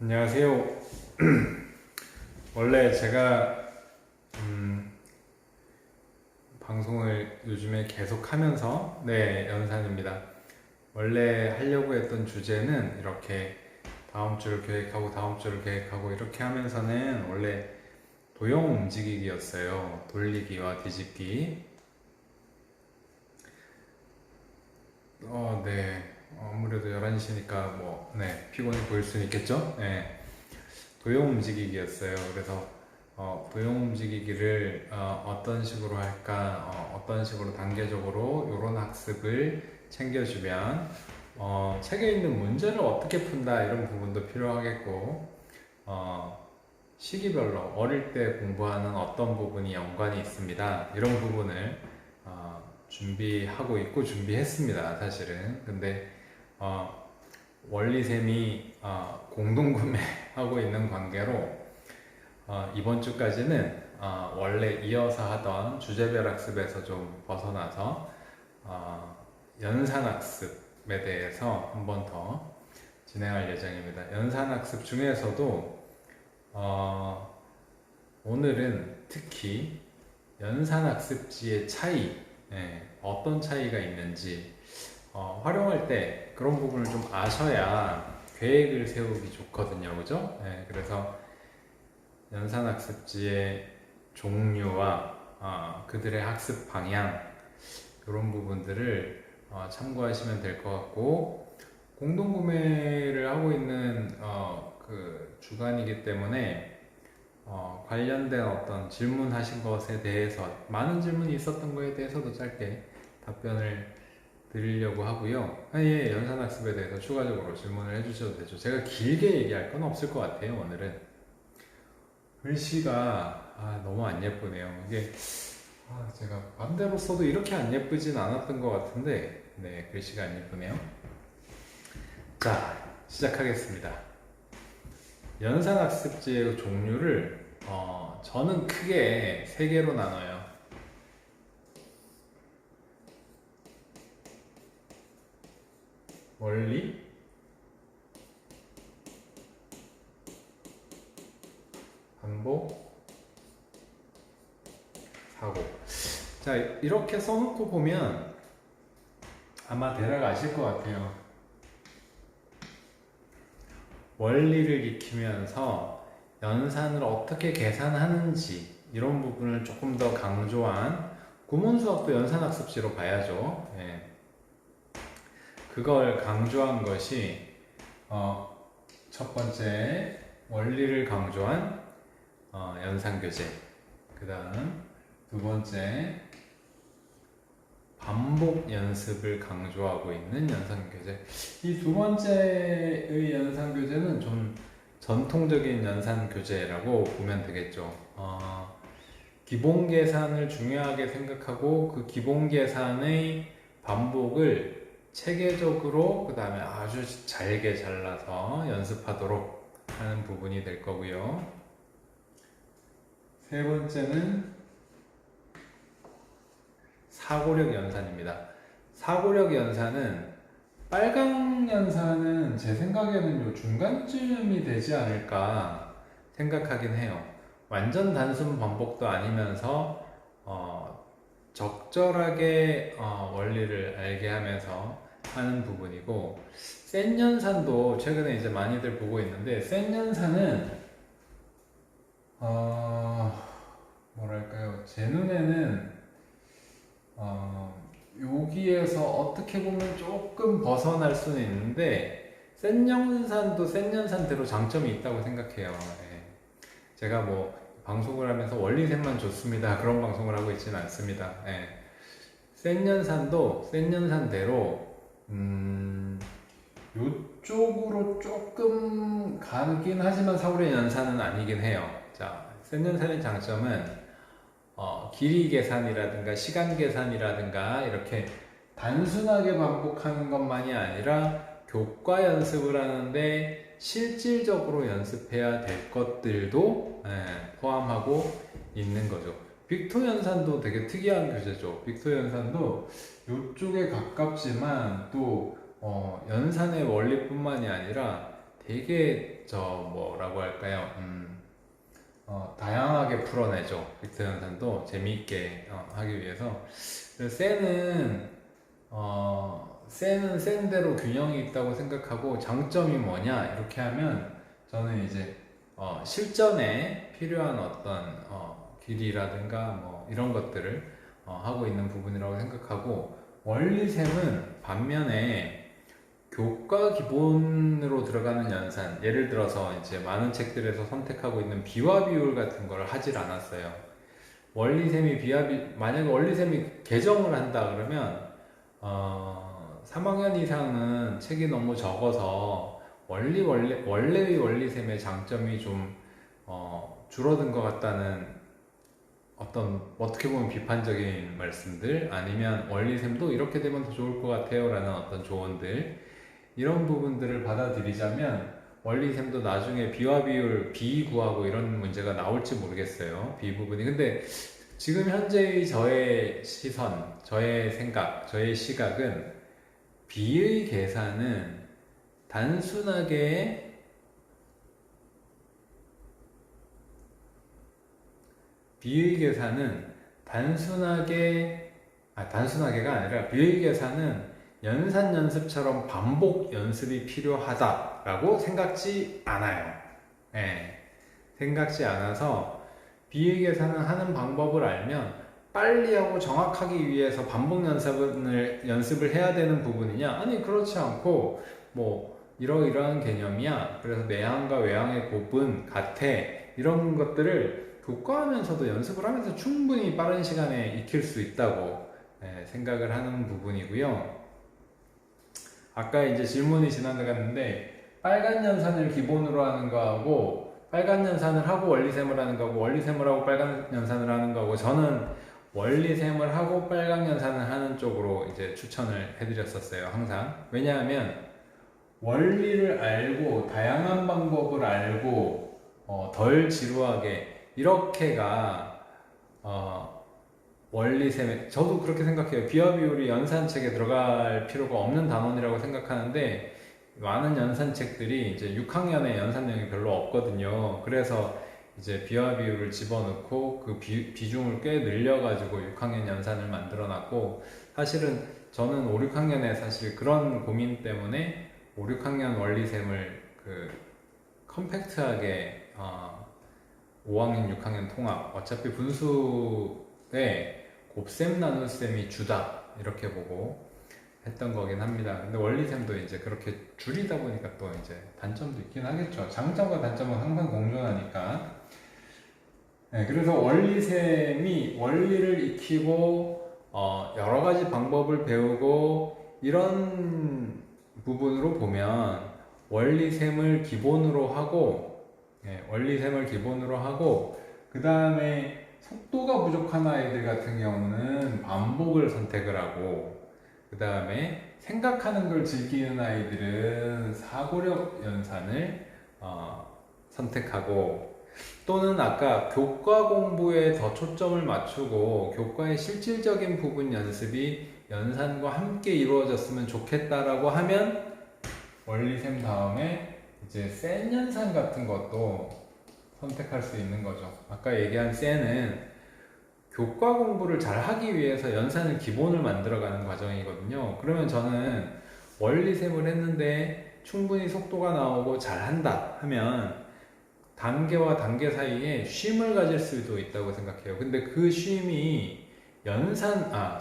안녕하세요. 원래 제가 방송을 요즘에 계속 하면서 연산입니다. 원래 하려고 했던 주제는 이렇게 다음 주를 계획하고 다음 주를 계획하고 이렇게 하면서는 원래 도형 움직이기였어요. 돌리기와 뒤집기. 네. 아무래도 11시니까 피곤해 보일 수는 있겠죠? 네. 도형 움직이기였어요. 그래서 도형 움직이기를 어떤 식으로 할까, 어떤 식으로 단계적으로 이런 학습을 챙겨주면 책에 있는 문제를 어떻게 푼다 이런 부분도 필요하겠고 시기별로 어릴 때 공부하는 어떤 부분이 연관이 있습니다. 이런 부분을 준비하고 있고 준비했습니다. 사실은. 근데 원리쌤이 공동구매하고 있는 관계로 이번 주까지는 원래 이어서 하던 주제별 학습에서 좀 벗어나서 연산 학습에 대해서 한 번 더 진행할 예정입니다. 연산 학습 중에서도 오늘은 특히 연산 학습지의 차이, 어떤 차이가 있는지 활용할 때 그런 부분을 좀 아셔야 계획을 세우기 좋거든요. 그죠? 그래서 연산학습지의 종류와 그들의 학습 방향 이런 부분들을 참고하시면 될 것 같고 공동구매를 하고 있는 그 주간이기 때문에 관련된 어떤 질문하신 것에 대해서 많은 질문이 있었던 거에 대해서도 짧게 답변을 드리려고 하고요. 연산학습에 대해서 추가적으로 질문을 해주셔도 되죠. 제가 길게 얘기할 건 없을 것 같아요. 오늘은 글씨가 너무 안 예쁘네요. 이게 제가 맘대로 써도 이렇게 안 예쁘진 않았던 것 같은데 글씨가 안 예쁘네요. 자, 시작하겠습니다. 연산학습지의 종류를 저는 크게 3개로 나눠요. 원리, 반복, 사고. 자, 이렇게 써놓고 보면 아마 대략 아실 것 같아요. 원리를 익히면서 연산을 어떻게 계산하는지 이런 부분을 조금 더 강조한 구문수학도 연산학습지로 봐야죠. 그걸 강조한 것이 첫 번째 원리를 강조한 연산교재, 그 다음 두 번째 반복 연습을 강조하고 있는 연산교재. 이 두 번째의 연산교재는 좀 전통적인 연산교재라고 보면 되겠죠. 기본 계산을 중요하게 생각하고 그 기본 계산의 반복을 체계적으로 그 다음에 아주 잘게 잘라서 연습하도록 하는 부분이 될 거고요. 세 번째는 사고력 연산입니다. 사고력 연산은 빨강 연산은 제 생각에는 요 중간쯤이 되지 않을까 생각하긴 해요. 완전 단순 반복도 아니면서 적절하게 원리를 알게 하면서 하는 부분이고, 센 연산도 최근에 이제 많이들 보고 있는데, 센 연산은 뭐랄까요, 제 눈에는 여기에서 어떻게 보면 조금 벗어날 수는 있는데 센 연산도 센 연산대로 장점이 있다고 생각해요. 제가 뭐 방송을 하면서 원리생만 좋습니다 그런 방송을 하고 있지는 않습니다. 센 연산도 센 연산대로 요쪽으로 조금 가긴 하지만 사고력 연산은 아니긴 해요. 자, 센 연산의 장점은 길이 계산이라든가 시간 계산이라든가 이렇게 단순하게 반복하는 것만이 아니라 교과 연습을 하는데 실질적으로 연습해야 될 것들도 포함하고 있는 거죠. 빅토 연산도 되게 특이한 교재죠. 빅토 연산도 이쪽에 가깝지만 또 연산의 원리뿐만이 아니라 되게 뭐라고 할까요? 다양하게 풀어내죠. 빅터 연산도 재미있게 하기 위해서. 그래서 쎄는 쎄대로 균형이 있다고 생각하고, 장점이 뭐냐 이렇게 하면 저는 이제 실전에 필요한 어떤 길이라든가 뭐 이런 것들을 하고 있는 부분이라고 생각하고, 원리셈은 반면에 교과 기본으로 들어가는 연산, 예를 들어서 이제 많은 책들에서 선택하고 있는 비화 비율 같은 걸 하질 않았어요. 만약에 원리셈이 개정을 한다 그러면 3학년 이상은 책이 너무 적어서 원래의 원리셈의 장점이 좀 줄어든 것 같다는 어떤 어떻게 보면 비판적인 말씀들, 아니면 원리셈도 이렇게 되면 더 좋을 것 같아요 라는 어떤 조언들, 이런 부분들을 받아들이자면 원리셈도 나중에 비화 비율 B 구하고 이런 문제가 나올지 모르겠어요. B 부분이. 근데 지금 현재의 저의 시선, 저의 생각, 저의 시각은 B의 계산은 단순하게 B의 계산은 단순하게가 아니라 B의 계산은 연산 연습처럼 반복 연습이 필요하다라고 생각지 않아요. 예, 생각지 않아서 B의 계산을 하는 방법을 알면 빨리 하고 정확하기 위해서 반복 연습을 해야 되는 부분이냐? 아니, 그렇지 않고 뭐 이러이러한 개념이야. 그래서 내항과 외항의 곱은 같아. 이런 것들을 교과하면서도 연습을 하면서 충분히 빠른 시간에 익힐 수 있다고 생각을 하는 부분이고요. 아까 이제 질문이 지나갔는데, 빨간 연산을 기본으로 하는 거하고 빨간 연산을 하고 원리셈을 하는 거하고 원리셈을 하고 빨간 연산을 하는 거하고, 저는 원리셈을 하고 빨간 연산을 하는 쪽으로 이제 추천을 해드렸었어요, 항상. 왜냐하면 원리를 알고 다양한 방법을 알고 덜 지루하게, 이렇게가 원리셈에, 저도 그렇게 생각해요. 비화 비율이 연산책에 들어갈 필요가 없는 단원이라고 생각하는데, 많은 연산책들이 이제 6학년에 연산 내용이 별로 없거든요. 그래서 이제 비화 비율을 집어넣고 그 비중을 꽤 늘려가지고 6학년 연산을 만들어 놨고, 사실은 저는 5, 6학년에 사실 그런 고민 때문에 5, 6학년 원리셈을 컴팩트하게 5학년, 6학년 통합, 어차피 분수에 곱셈 나눗셈이 주다 이렇게 보고 했던 거긴 합니다. 근데 원리셈도 이제 그렇게 줄이다 보니까 또 이제 단점도 있긴 하겠죠. 장점과 단점은 항상 공존하니까. 네, 그래서 원리를 익히고 여러 가지 방법을 배우고 이런 부분으로 보면 원리셈을 기본으로 하고, 그 다음에 속도가 부족한 아이들 같은 경우는 반복을 선택을 하고, 그 다음에 생각하는 걸 즐기는 아이들은 사고력 연산을 선택하고, 또는 아까 교과 공부에 더 초점을 맞추고 교과의 실질적인 부분 연습이 연산과 함께 이루어졌으면 좋겠다라고 하면 원리셈 다음에 이제 센 연산 같은 것도 선택할 수 있는 거죠. 아까 얘기한 쎄는 교과 공부를 잘 하기 위해서 연산을 기본을 만들어가는 과정이거든요. 그러면 저는 원리셈을 했는데 충분히 속도가 나오고 잘한다 하면 단계와 단계 사이에 쉼을 가질 수도 있다고 생각해요. 근데 그 쉼이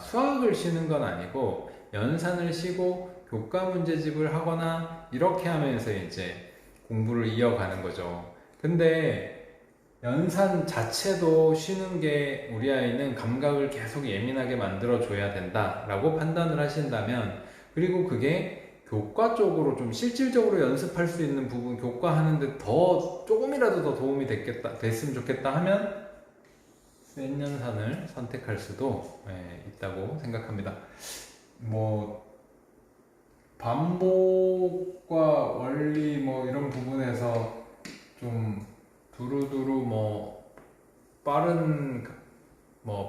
수학을 쉬는 건 아니고 연산을 쉬고 교과 문제집을 하거나 이렇게 하면서 이제 공부를 이어가는 거죠. 근데 연산 자체도 쉬는 게 우리 아이는 감각을 계속 예민하게 만들어 줘야 된다라고 판단을 하신다면, 그리고 그게 교과 쪽으로 좀 실질적으로 연습할 수 있는 부분, 교과 하는데 조금이라도 더 도움이 됐으면 좋겠다 하면 센 연산을 선택할 수도 있다고 생각합니다. 뭐 반복과 원리 이런 부분에서 좀 두루두루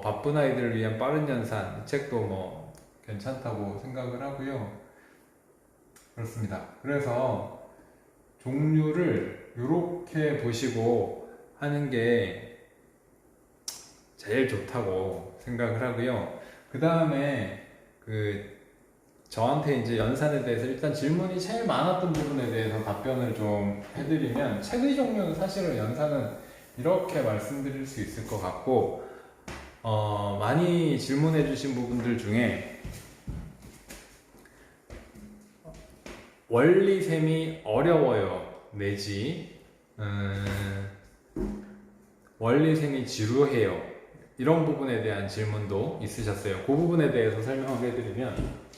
바쁜 아이들을 위한 빠른 연산, 이 책도 괜찮다고 생각을 하고요. 그렇습니다. 그래서 종류를 이렇게 보시고 하는 게 제일 좋다고 생각을 하고요. 그 다음에 저한테 이제 연산에 대해서 일단 질문이 제일 많았던 부분에 대해서 답변을 좀 해드리면, 체의 종류는 사실은 연산은 이렇게 말씀드릴 수 있을 것 같고, 많이 질문해 주신 부분들 중에 원리셈이 어려워요 내지 원리셈이 지루해요, 이런 부분에 대한 질문도 있으셨어요. 그 부분에 대해서 설명을 해드리면,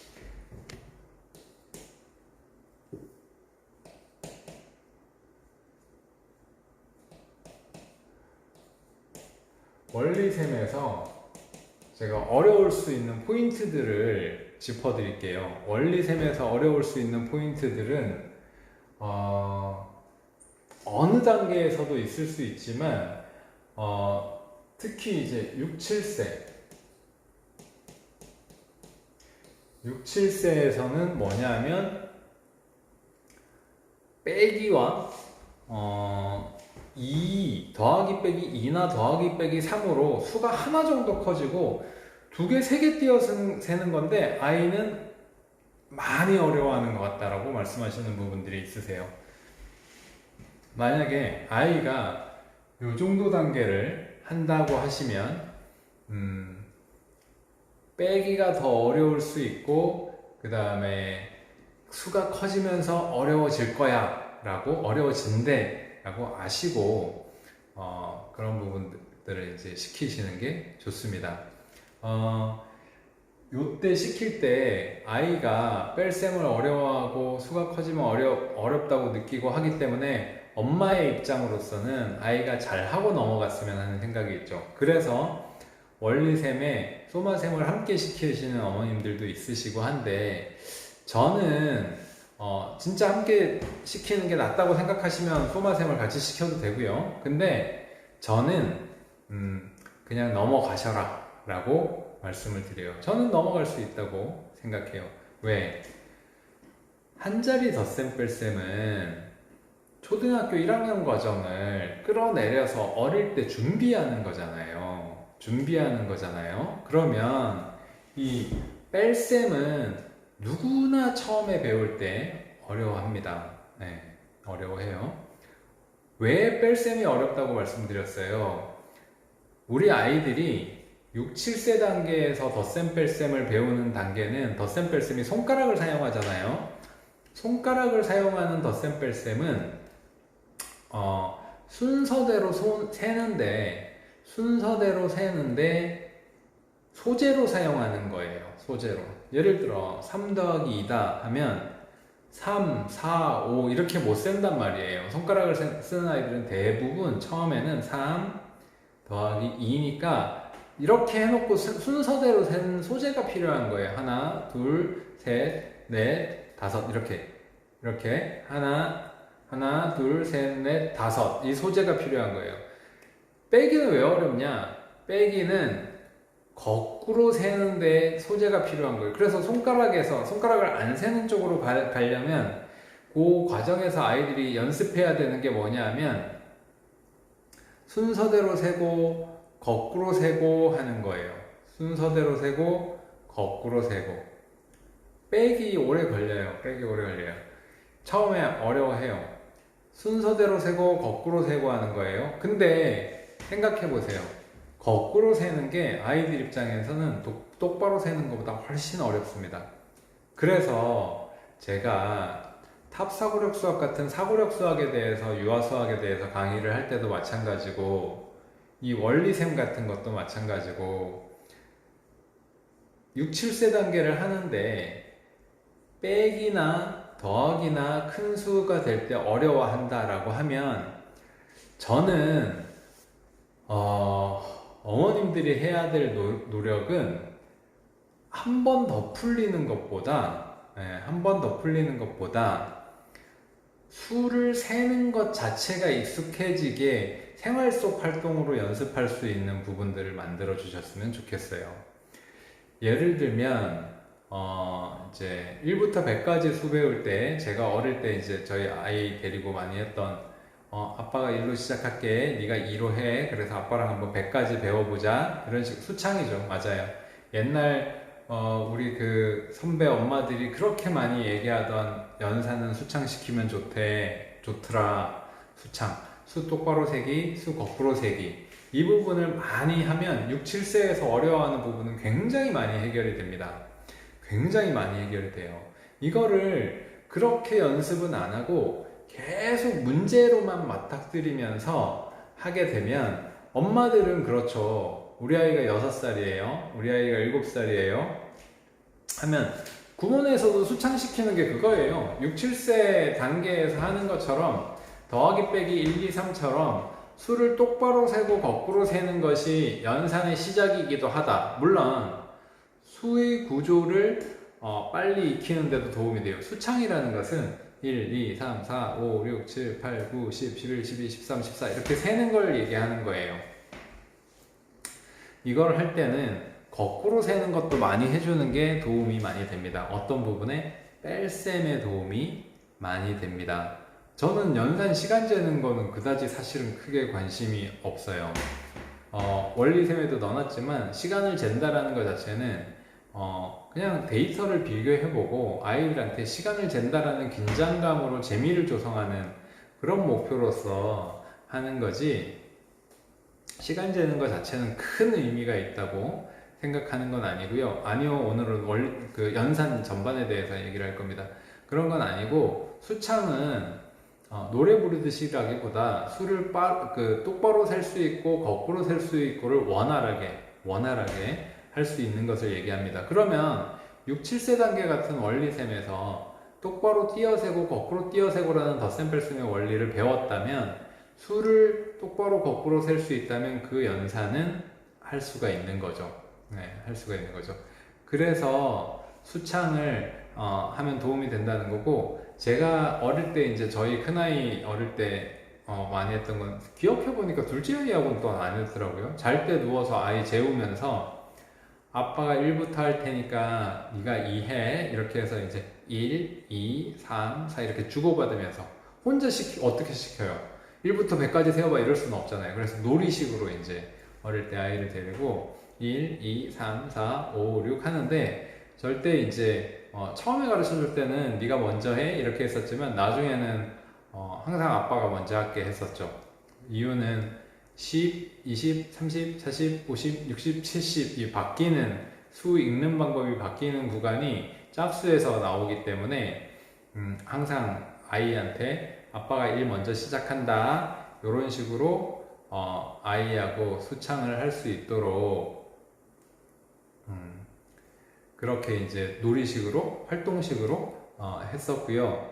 원리셈에서 제가 어려울 수 있는 포인트들을 짚어드릴게요. 원리셈에서 어려울 수 있는 포인트들은 어느 단계에서도 있을 수 있지만 특히 이제 6, 7세에서는 뭐냐면 빼기와 2 더하기 빼기 2나 더하기 빼기 3으로 수가 하나 정도 커지고 2개, 3개 띄어서 세는 건데 아이는 많이 어려워하는 것 같다라고 말씀하시는 부분들이 있으세요. 만약에 아이가 이 정도 단계를 한다고 하시면 빼기가 더 어려울 수 있고, 그 다음에 수가 커지면서 어려워질 거야 라고, 어려워진대 라고 아시고 그런 부분들을 이제 시키시는 게 좋습니다. 요때 시킬 때 아이가 뺄셈을 어려워하고 수가 커지면 어렵다고 느끼고 하기 때문에 엄마의 입장으로서는 아이가 잘하고 넘어갔으면 하는 생각이 있죠. 그래서 원리셈에 소마셈을 함께 시키시는 어머님들도 있으시고 한데, 저는 진짜 함께 시키는 게 낫다고 생각하시면 소마셈을 같이 시켜도 되고요. 근데 저는 그냥 넘어가셔라 라고 말씀을 드려요. 저는 넘어갈 수 있다고 생각해요. 왜? 한 자리 덧셈 뺄셈은 초등학교 1학년 과정을 끌어내려서 어릴 때 준비하는 거잖아요. 그러면 이 뺄셈은 누구나 처음에 배울 때 어려워합니다. 네, 어려워해요. 왜 뺄셈이 어렵다고 말씀드렸어요? 우리 아이들이 6, 7세 단계에서 덧셈 뺄셈을 배우는 단계는 덧셈 뺄셈이 손가락을 사용하잖아요. 손가락을 사용하는 덧셈 뺄셈은 순서대로 세는데 소제로 사용하는 거예요. 소제로. 예를 들어 3 더하기 2다 하면 3, 4, 5 이렇게 못 센단 말이에요. 손가락을 쓰는 아이들은 대부분 처음에는 3 더하기 2니까 이렇게 해놓고 순서대로 센 소제가 필요한 거예요. 하나, 둘, 셋, 넷, 다섯 이렇게 하나, 둘, 셋, 넷, 다섯 이 소제가 필요한 거예요. 빼기는 왜 어렵냐? 빼기는 거꾸로 세는데 소제가 필요한 거예요. 그래서 손가락을 안 세는 쪽으로 가려면 그 과정에서 아이들이 연습해야 되는 게 뭐냐면 순서대로 세고 거꾸로 세고 하는 거예요. 순서대로 세고 거꾸로 세고. 빼기 오래 걸려요. 처음에 어려워해요. 순서대로 세고 거꾸로 세고 하는 거예요. 근데 생각해 보세요. 거꾸로 세는 게 아이들 입장에서는 똑바로 세는 것보다 훨씬 어렵습니다. 그래서 제가 탑사고력 수학 같은 사고력 수학에 대해서, 유아 수학에 대해서 강의를 할 때도 마찬가지고, 이 원리셈 같은 것도 마찬가지고, 6, 7세 단계를 하는데 빼기나 더하기나 큰 수가 될 때 어려워한다라고 하면, 저는 어머님들이 해야 될 노력은 한 번 더 풀리는 것보다 수를 세는 것 자체가 익숙해지게 생활 속 활동으로 연습할 수 있는 부분들을 만들어 주셨으면 좋겠어요. 예를 들면 이제 1부터 100까지 수 배울 때, 제가 어릴 때 이제 저희 아이 데리고 많이 했던 아빠가 1로 시작할게. 네가 2로 해. 그래서 아빠랑 한번 100까지 배워보자. 이런 식 수창이죠. 맞아요. 옛날 우리 그 선배 엄마들이 그렇게 많이 얘기하던 연산은 수창시키면 좋더라. 수창. 수 똑바로 세기, 수 거꾸로 세기. 이 부분을 많이 하면 6, 7세에서 어려워하는 부분은 굉장히 많이 해결이 됩니다. 굉장히 많이 해결이 돼요. 이거를 그렇게 연습은 안 하고 계속 문제로만 맞닥뜨리면서 하게 되면 엄마들은 그렇죠. 우리 아이가 6살이에요. 우리 아이가 7살이에요. 하면 구몬에서도 수창시키는 게 그거예요. 6, 7세 단계에서 하는 것처럼 더하기 빼기 1, 2, 3처럼 수를 똑바로 세고 거꾸로 세는 것이 연산의 시작이기도 하다. 물론 수의 구조를 빨리 익히는 데도 도움이 돼요. 수창이라는 것은 1, 2, 3, 4, 5, 6, 7, 8, 9, 10, 11, 12, 13, 14 이렇게 세는 걸 얘기하는 거예요. 이걸 할 때는 거꾸로 세는 것도 많이 해주는 게 도움이 많이 됩니다. 어떤 부분에? 뺄셈에 도움이 많이 됩니다. 저는 연산 시간 재는 거는 그다지 사실은 크게 관심이 없어요. 원리셈에도 넣어놨지만 시간을 잰다라는 것 자체는 그냥 데이터를 비교해보고 아이들한테 시간을 잰다라는 긴장감으로 재미를 조성하는 그런 목표로서 하는 거지, 시간 재는 것 자체는 큰 의미가 있다고 생각하는 건 아니고요. 아니요, 오늘은 그 연산 전반에 대해서 얘기를 할 겁니다. 그런 건 아니고 수창은 노래 부르듯이라기보다 수를 똑바로 셀 수 있고 거꾸로 셀 수 있고를 원활하게 할 수 있는 것을 얘기합니다. 그러면 6, 7세 단계 같은 원리셈에서 똑바로 띄어세고 거꾸로 띄어세고라는 덧셈뺄셈의 원리를 배웠다면, 수를 똑바로 거꾸로 셀 수 있다면 그 연산은 할 수가 있는 거죠. 네, 할 수가 있는 거죠. 그래서 수창을 하면 도움이 된다는 거고, 제가 어릴 때 이제 저희 큰아이 어릴 때 많이 했던 건, 기억해보니까 둘째 아이하고는 또 안 했더라고요. 잘 때 누워서 아이 재우면서 아빠가 1부터 할 테니까 네가 2 해. 이렇게 해서 이제 1, 2, 3, 4 이렇게 주고받으면서 혼자 어떻게 시켜요? 1부터 100까지 세워봐 이럴 수는 없잖아요. 그래서 놀이식으로 이제 어릴 때 아이를 데리고 1, 2, 3, 4, 5, 6 하는데, 절대 이제 처음에 가르쳐 줄 때는 네가 먼저 해 이렇게 했었지만 나중에는 항상 아빠가 먼저 할게 했었죠. 이유는 10, 20, 30, 40, 50, 60, 70 이 바뀌는 수 읽는 방법이 바뀌는 구간이 짝수에서 나오기 때문에 항상 아이한테 아빠가 1 먼저 시작한다 이런 식으로 아이하고 수창을 할 수 있도록 그렇게 이제 놀이식으로 활동식으로 했었고요.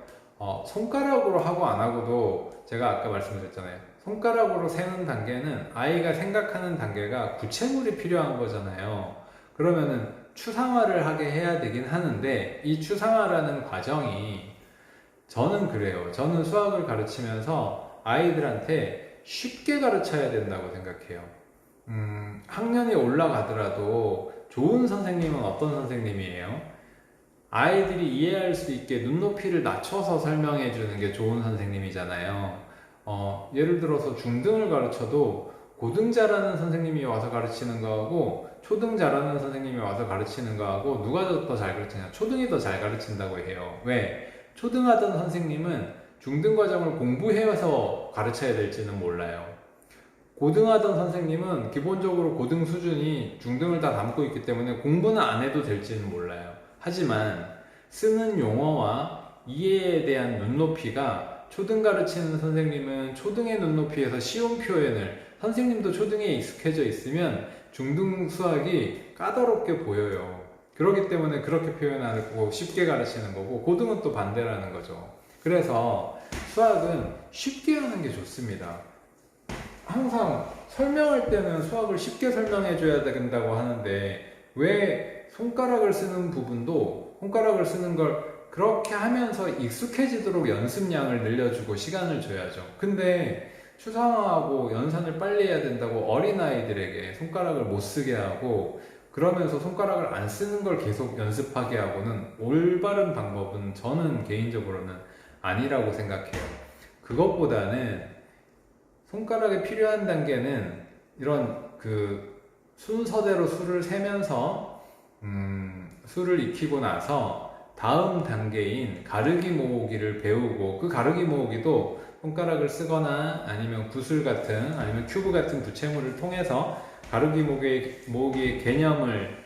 손가락으로 하고 안 하고도 제가 아까 말씀드렸잖아요. 손가락으로 세는 단계는 아이가 생각하는 단계가 구체물이 필요한 거잖아요. 그러면은 추상화를 하게 해야 되긴 하는데, 이 추상화라는 과정이, 저는 그래요. 저는 수학을 가르치면서 아이들한테 쉽게 가르쳐야 된다고 생각해요. 학년이 올라가더라도 좋은 선생님은 어떤 선생님이에요? 아이들이 이해할 수 있게 눈높이를 낮춰서 설명해 주는 게 좋은 선생님이잖아요. 예를 들어서 중등을 가르쳐도 고등 잘하는 선생님이 와서 가르치는 거하고 초등 잘하는 선생님이 와서 가르치는 거하고 누가 더 잘 가르치냐? 초등이 더 잘 가르친다고 해요. 왜? 초등 하던 선생님은 중등 과정을 공부해서 가르쳐야 될지는 몰라요. 고등 하던 선생님은 기본적으로 고등 수준이 중등을 다 담고 있기 때문에 공부는 안 해도 될지는 몰라요. 하지만 쓰는 용어와 이해에 대한 눈높이가, 초등 가르치는 선생님은 초등의 눈높이에서 쉬운 표현을, 선생님도 초등에 익숙해져 있으면 중등 수학이 까다롭게 보여요. 그렇기 때문에 그렇게 표현하고 쉽게 가르치는 거고, 고등은 또 반대라는 거죠. 그래서 수학은 쉽게 하는 게 좋습니다. 항상 설명할 때는 수학을 쉽게 설명해 줘야 된다고 하는데, 왜 손가락을 쓰는 부분도 손가락을 쓰는 걸 그렇게 하면서 익숙해지도록 연습량을 늘려주고 시간을 줘야죠. 근데 추상화하고 연산을 빨리 해야 된다고 어린아이들에게 손가락을 못 쓰게 하고, 그러면서 손가락을 안 쓰는 걸 계속 연습하게 하고는 올바른 방법은 저는 개인적으로는 아니라고 생각해요. 그것보다는 손가락에 필요한 단계는 이런 그 순서대로 수를 세면서 수를 익히고 나서 다음 단계인 가르기 모으기를 배우고, 그 가르기 모으기도 손가락을 쓰거나 아니면 구슬 같은, 아니면 큐브 같은 부채물을 통해서 가르기 모으기의 개념을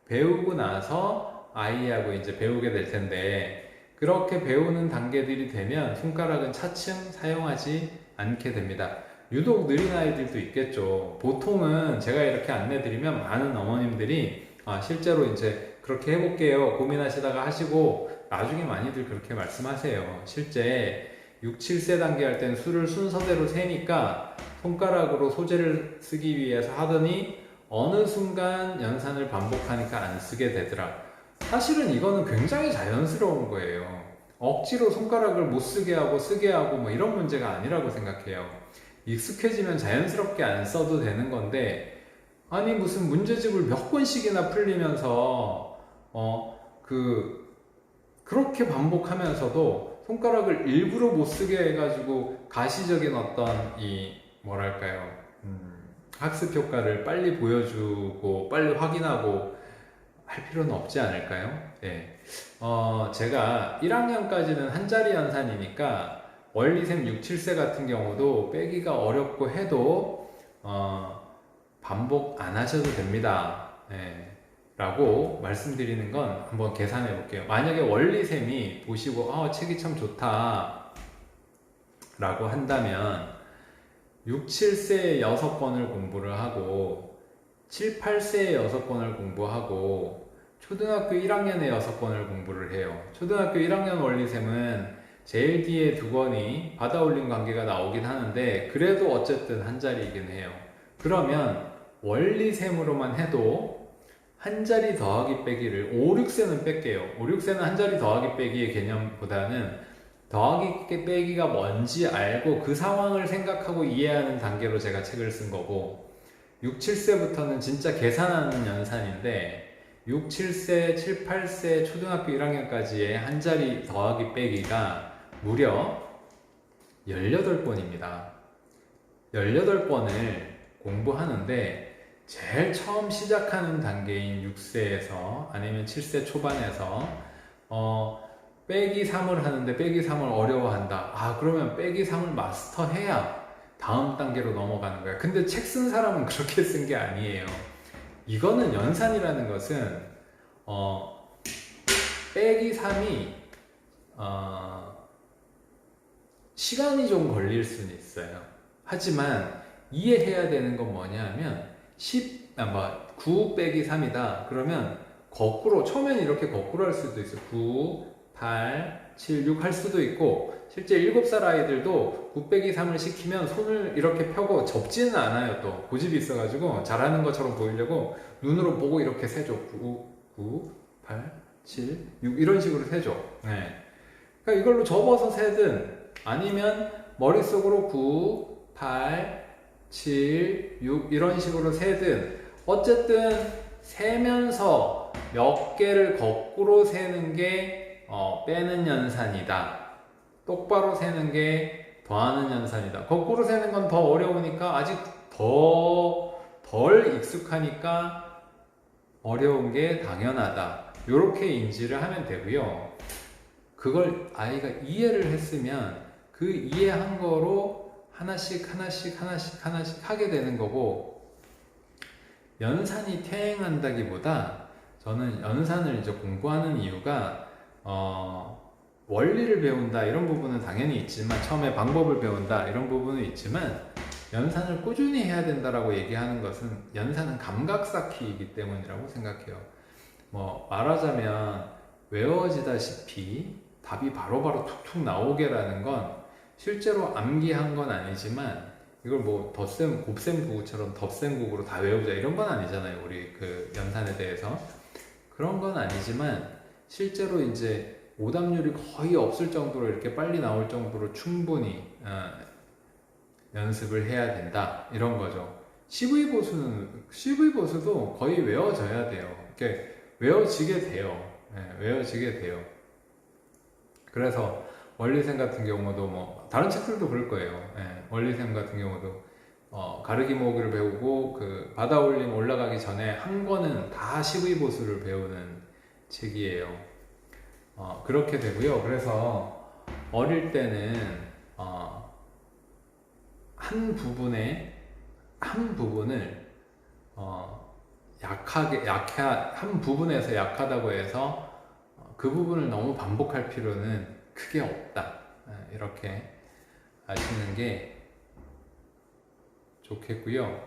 배우고 나서 아이하고 이제 배우게 될 텐데, 그렇게 배우는 단계들이 되면 손가락은 차츰 사용하지 않게 됩니다. 유독 느린 아이들도 있겠죠. 보통은 제가 이렇게 안내드리면 많은 어머님들이 실제로 이제 그렇게 해볼게요 고민하시다가 하시고, 나중에 많이들 그렇게 말씀하세요. 실제 6, 7세 단계 할 때는 수를 순서대로 세니까 손가락으로 소재를 쓰기 위해서 하더니 어느 순간 연산을 반복하니까 안 쓰게 되더라. 사실은 이거는 굉장히 자연스러운 거예요. 억지로 손가락을 못 쓰게 하고 쓰게 하고 뭐 이런 문제가 아니라고 생각해요. 익숙해지면 자연스럽게 안 써도 되는 건데, 아니 무슨 문제집을 몇 번씩이나 풀리면서 그렇게 반복하면서도 손가락을 일부러 못 쓰게 해가지고 가시적인 어떤 이 뭐랄까요, 학습 효과를 빨리 보여주고 빨리 확인하고 할 필요는 없지 않을까요? 예. 제가 1학년까지는 한자리 연산이니까 원리셈 6, 7세 같은 경우도 빼기가 어렵고 해도 반복 안 하셔도 됩니다. 예. 라고 말씀드리는 건 한번 계산해 볼게요. 만약에 원리셈이 보시고 책이 참 좋다 라고 한다면 6, 7세에 6번을 공부를 하고 7, 8세에 6번을 공부하고 초등학교 1학년에 6번을 공부를 해요. 초등학교 1학년 원리셈은 제일 뒤에 2권이 받아올림 관계가 나오긴 하는데 그래도 어쨌든 한자리이긴 해요. 그러면 원리셈으로만 해도 한자리 더하기 빼기를 5, 6세는 뺄게요. 5, 6세는 한자리 더하기 빼기의 개념보다는 더하기 빼기가 뭔지 알고 그 상황을 생각하고 이해하는 단계로 제가 책을 쓴 거고, 6, 7세부터는 진짜 계산하는 연산인데 6, 7세, 7, 8세 초등학교 1학년까지의 한자리 더하기 빼기가 무려 18번입니다. 18번을 공부하는데 제일 처음 시작하는 단계인 6세에서 아니면 7세 초반에서 빼기 3을 하는데 빼기 3을 어려워한다. 그러면 빼기 3을 마스터해야 다음 단계로 넘어가는 거야. 근데 책 쓴 사람은 그렇게 쓴 게 아니에요. 이거는 연산이라는 것은 빼기 3이 시간이 좀 걸릴 수는 있어요. 하지만 이해해야 되는 건 뭐냐 하면 9 빼기 3이다. 그러면 거꾸로, 처음에는 이렇게 거꾸로 할 수도 있어요. 9, 8, 7, 6 할 수도 있고, 실제 7살 아이들도 9 빼기 3을 시키면 손을 이렇게 펴고 접지는 않아요. 또 고집이 있어가지고 잘하는 것처럼 보이려고 눈으로 보고 이렇게 세죠. 9, 8, 7, 6 이런 식으로 세죠. 네. 그러니까 이걸로 접어서 세든 아니면 머릿속으로 9, 8, 7, 6 이런 식으로 세든 어쨌든 세면서 몇 개를 거꾸로 세는 게 빼는 연산이다. 똑바로 세는 게 더하는 연산이다. 거꾸로 세는 건 더 어려우니까, 아직 덜 익숙하니까 어려운 게 당연하다. 이렇게 인지를 하면 되고요. 그걸 아이가 이해를 했으면 그 이해한 거로 하나씩 하게 되는 거고, 연산이 퇴행한다기보다 저는 연산을 이제 공부하는 이유가 원리를 배운다 이런 부분은 당연히 있지만, 처음에 방법을 배운다 이런 부분은 있지만, 연산을 꾸준히 해야 된다라고 얘기하는 것은 연산은 감각 쌓기이기 때문이라고 생각해요. 말하자면 외워지다시피 답이 바로바로 툭툭 나오게라는 건 실제로 암기한 건 아니지만, 이걸 덧셈, 곱셈 구구처럼 덧셈 구구로 다 외우자 이런 건 아니잖아요. 우리 그 연산에 대해서 그런 건 아니지만, 실제로 이제 오답률이 거의 없을 정도로 이렇게 빨리 나올 정도로 충분히 연습을 해야 된다 이런 거죠. CV 보수도 거의 외워져야 돼요. 이렇게 외워지게 돼요. 외워지게 돼요. 그래서 원리생 같은 경우도 다른 책들도 그럴 거예요. 원리쌤 같은 경우도 가르기 모으기를 배우고 그 바다 올림 올라가기 전에 한 권은 다 시브이보수를 배우는 책이에요. 그렇게 되고요. 그래서 어릴 때는 한 부분을 한 부분에서 약하다고 해서 그 부분을 너무 반복할 필요는 크게 없다. 이렇게 아시는 게 좋겠고요.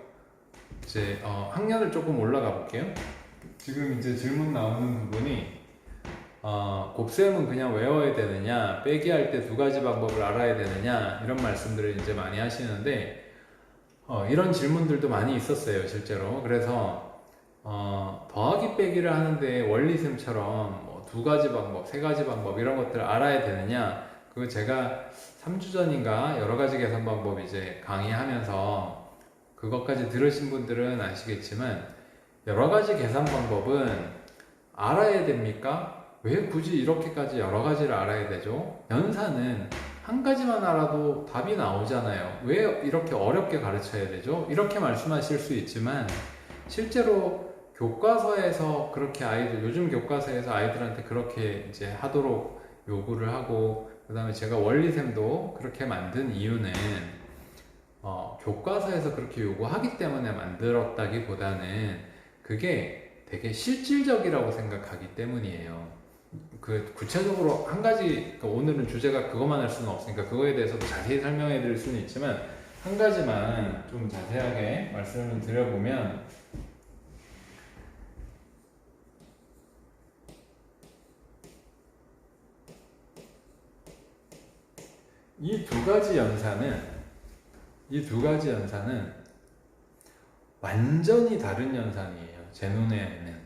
이제 학년을 조금 올라가 볼게요. 지금 이제 질문 나오는 부분이 곱셈은 그냥 외워야 되느냐, 빼기 할 때 두 가지 방법을 알아야 되느냐, 이런 말씀들을 이제 많이 하시는데 이런 질문들도 많이 있었어요, 실제로. 그래서 더하기 빼기를 하는데 원리쌤처럼 뭐 두 가지 방법, 세 가지 방법 이런 것들을 알아야 되느냐, 그거 제가 3주 전인가 여러 가지 계산 방법 이제 강의하면서 그것까지 들으신 분들은 아시겠지만 여러 가지 계산 방법은 알아야 됩니까? 왜 굳이 이렇게까지 여러 가지를 알아야 되죠? 연산은 한 가지만 알아도 답이 나오잖아요. 왜 이렇게 어렵게 가르쳐야 되죠? 이렇게 말씀하실 수 있지만 실제로 교과서에서 그렇게 요즘 교과서에서 아이들한테 그렇게 이제 하도록 요구를 하고, 그 다음에 제가 원리쌤도 그렇게 만든 이유는 교과서에서 그렇게 요구하기 때문에 만들었다기보다는 그게 되게 실질적이라고 생각하기 때문이에요. 그 구체적으로 한 가지, 오늘은 주제가 그것만 할 수는 없으니까 그거에 대해서도 자세히 설명해 드릴 수는 있지만 한 가지만 좀 자세하게 말씀을 드려보면, 이 두 가지 연산은 완전히 다른 연산이에요. 제 눈에는.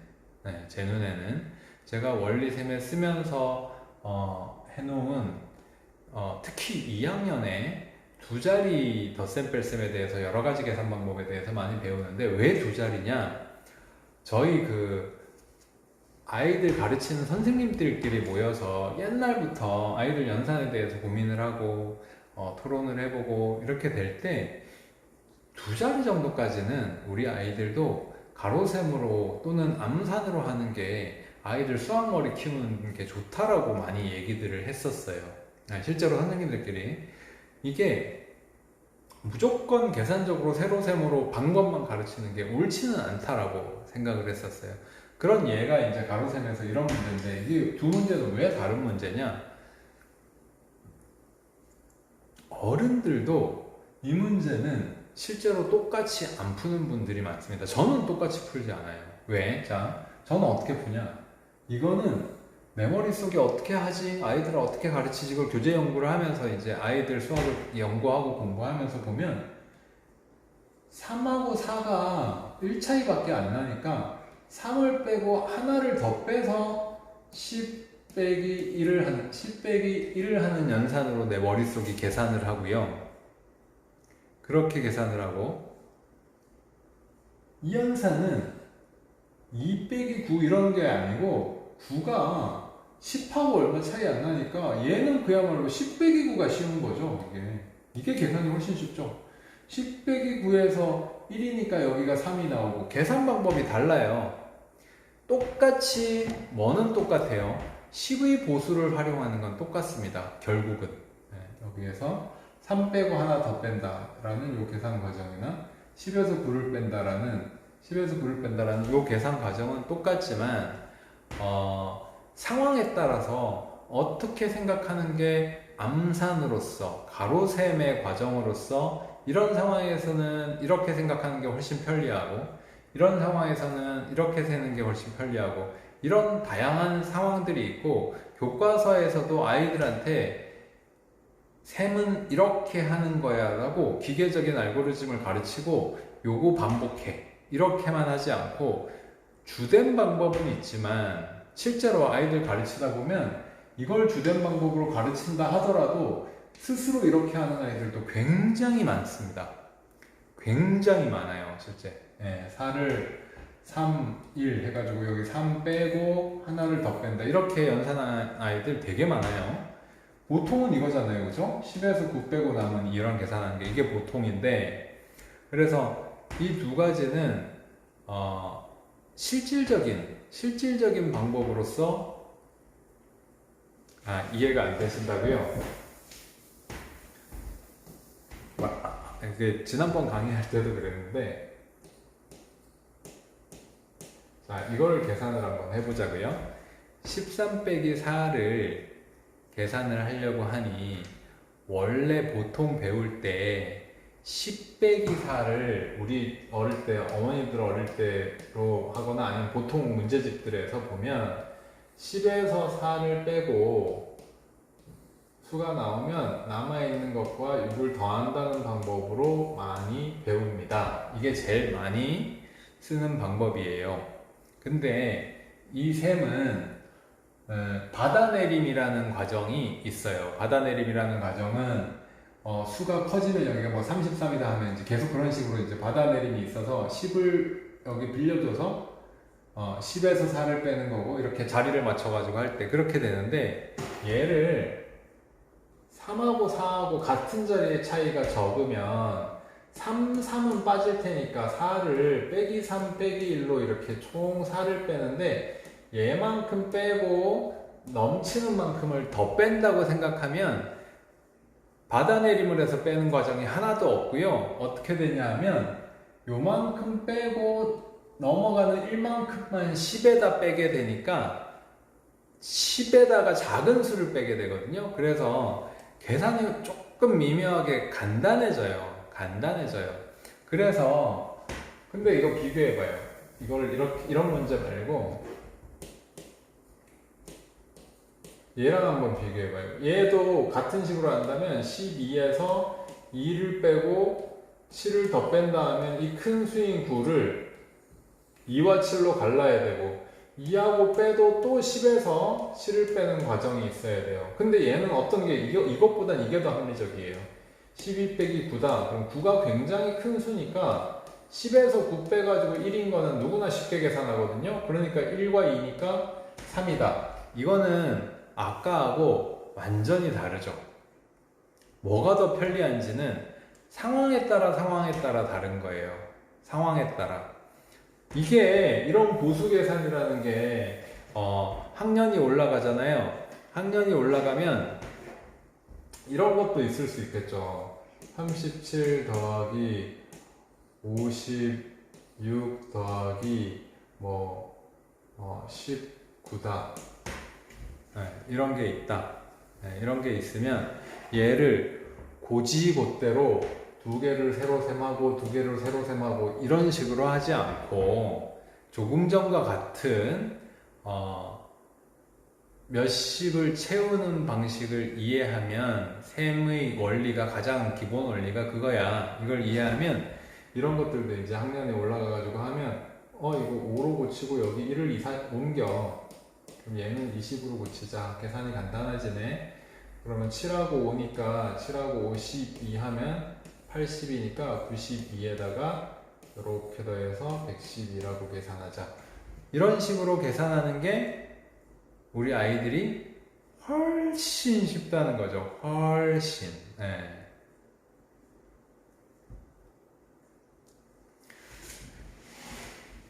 네, 제 눈에는. 제가 원리쌤에 쓰면서 해놓은 특히 2학년에 두 자리 덧셈 뺄셈에 대해서 여러 가지 계산 방법에 대해서 많이 배우는데, 왜 두 자리냐? 저희 아이들 가르치는 선생님들끼리 모여서 옛날부터 아이들 연산에 대해서 고민을 하고 토론을 해보고 이렇게 될 때 두 자리 정도까지는 우리 아이들도 가로셈으로 또는 암산으로 하는 게 아이들 수학머리 키우는 게 좋다라고 많이 얘기들을 했었어요. 실제로 선생님들끼리 이게 무조건 계산적으로 세로셈으로 방법만 가르치는 게 옳지는 않다라고 생각을 했었어요. 그런 예가 이제 가로셈에서 이런 문제인데, 이 두 문제는 왜 다른 문제냐? 어른들도 이 문제는 실제로 똑같이 안 푸는 분들이 많습니다. 저는 똑같이 풀지 않아요. 왜? 자, 저는 어떻게 푸냐? 이거는 내 머릿속에 어떻게 하지? 아이들을 어떻게 가르치지? 이걸 교재 연구를 하면서 이제 아이들 수학을 연구하고 공부하면서 보면 3하고 4가 1차이밖에 안 나니까 3을 빼고 하나를 더 빼서 10 빼기 1을 하는 연산으로 내 머릿속이 계산을 하고요. 그렇게 계산을 하고, 이 연산은 2 빼기 9 이런 게 아니고 9가 10하고 얼마 차이 안 나니까 얘는 그야말로 10 빼기 9가 쉬운 거죠. 이게 계산이 훨씬 쉽죠. 10 빼기 9에서 1이니까 여기가 3이 나오고, 계산 방법이 달라요. 똑같이 뭐는 똑같아요. 10의 보수를 활용하는 건 똑같습니다. 결국은 여기에서 3 빼고 하나 더 뺀다 라는 요 계산 과정이나 10에서 9를 뺀다라는 요 계산 과정은 똑같지만 상황에 따라서 어떻게 생각하는 게 암산으로서 가로셈의 과정으로서 이런 상황에서는 이렇게 생각하는 게 훨씬 편리하고, 이런 상황에서는 이렇게 세는 게 훨씬 편리하고, 이런 다양한 상황들이 있고, 교과서에서도 아이들한테 셈은 이렇게 하는 거야 라고 기계적인 알고리즘을 가르치고 요거 반복해 이렇게만 하지 않고, 주된 방법은 있지만 실제로 아이들 가르치다 보면 이걸 주된 방법으로 가르친다 하더라도 스스로 이렇게 하는 아이들도 굉장히 많습니다. 굉장히 많아요, 실제. 4를 3, 1 해가지고 여기 3 빼고 하나를 더 뺀다 이렇게 연산하는 아이들 되게 많아요. 보통은 이거잖아요, 그죠? 10에서 9 빼고 남은 이런 계산하는 게 이게 보통인데, 그래서 이 두 가지는 실질적인 방법으로서 이해가 안 되신다고요? 지난번 강의할 때도 그랬는데, 자, 이걸 계산을 한번 해보자고요. 13 빼기 4를 계산을 하려고 하니 원래 보통 배울 때 10 빼기 4를 우리 어릴 때, 어머니들 어릴 때로 하거나 아니면 보통 문제집들에서 보면 10에서 4를 빼고 수가 나오면 남아있는 것과 6을 더한다는 방법으로 많이 배웁니다. 이게 제일 많이 쓰는 방법이에요. 근데 이 셈은 받아내림이라는 과정이 있어요. 받아내림이라는 과정은 수가 커지면 여기가 뭐 33이다 하면 이제 계속 그런 식으로 이제 받아내림이 있어서 10을 여기 빌려줘서 10에서 4를 빼는 거고 이렇게 자리를 맞춰가지고 할 때 그렇게 되는데 얘를 3하고 4하고 같은 자리의 차이가 적으면 3은 빠질 테니까 4를 빼기 3 빼기 1로 이렇게 총 4를 빼는데 얘만큼 빼고 넘치는 만큼을 더 뺀다고 생각하면 받아내림을 해서 빼는 과정이 하나도 없고요. 어떻게 되냐 하면 요만큼 빼고 넘어가는 1만큼만 10에다 빼게 되니까 10에다가 작은 수를 빼게 되거든요. 그래서 계산이 조금 미묘하게 간단해져요. 그래서 근데 이거 비교해봐요. 이걸 이런 문제 말고 얘랑 한번 비교해봐요. 얘도 같은 식으로 한다면 12에서 2를 빼고 7을 더 뺀다 하면 이 큰 수인 9를 2와 7로 갈라야 되고 2하고 빼도 또 10에서 7을 빼는 과정이 있어야 돼요. 근데 얘는 어떤 게 이것보단 이게 더 합리적이에요. 12 빼기 9다. 그럼 9가 굉장히 큰 수니까 10에서 9 빼가지고 1인 거는 누구나 쉽게 계산하거든요. 그러니까 1과 2니까 3이다. 이거는 아까하고 완전히 다르죠. 뭐가 더 편리한지는 상황에 따라 다른 거예요. 상황에 따라. 이게 이런 보수 계산이라는 게 학년이 올라가잖아요. 학년이 올라가면 이런 것도 있을 수 있겠죠. 37 더하기 56 더하기 19다. 이런 게 있다. 이런 게 있으면 얘를 고지곧대로 두 개를 세로 셈하고 두 개를 세로 셈하고 이런 식으로 하지 않고 조금 전과 같은 몇십을 채우는 방식을 이해하면 셈의 원리가 가장 기본 원리가 그거야. 이걸 이해하면 이런 것들도 이제 학년에 올라가가지고 하면 이거 5로 고치고 여기 1을 옮겨. 그럼 얘는 20으로 고치자. 계산이 간단해지네. 그러면 7하고 5니까 7하고 5 12 하면 80이니까 92에다가 이렇게 더해서 112라고 계산하자. 이런 식으로 계산하는 게 우리 아이들이 훨씬 쉽다는 거죠. 훨씬.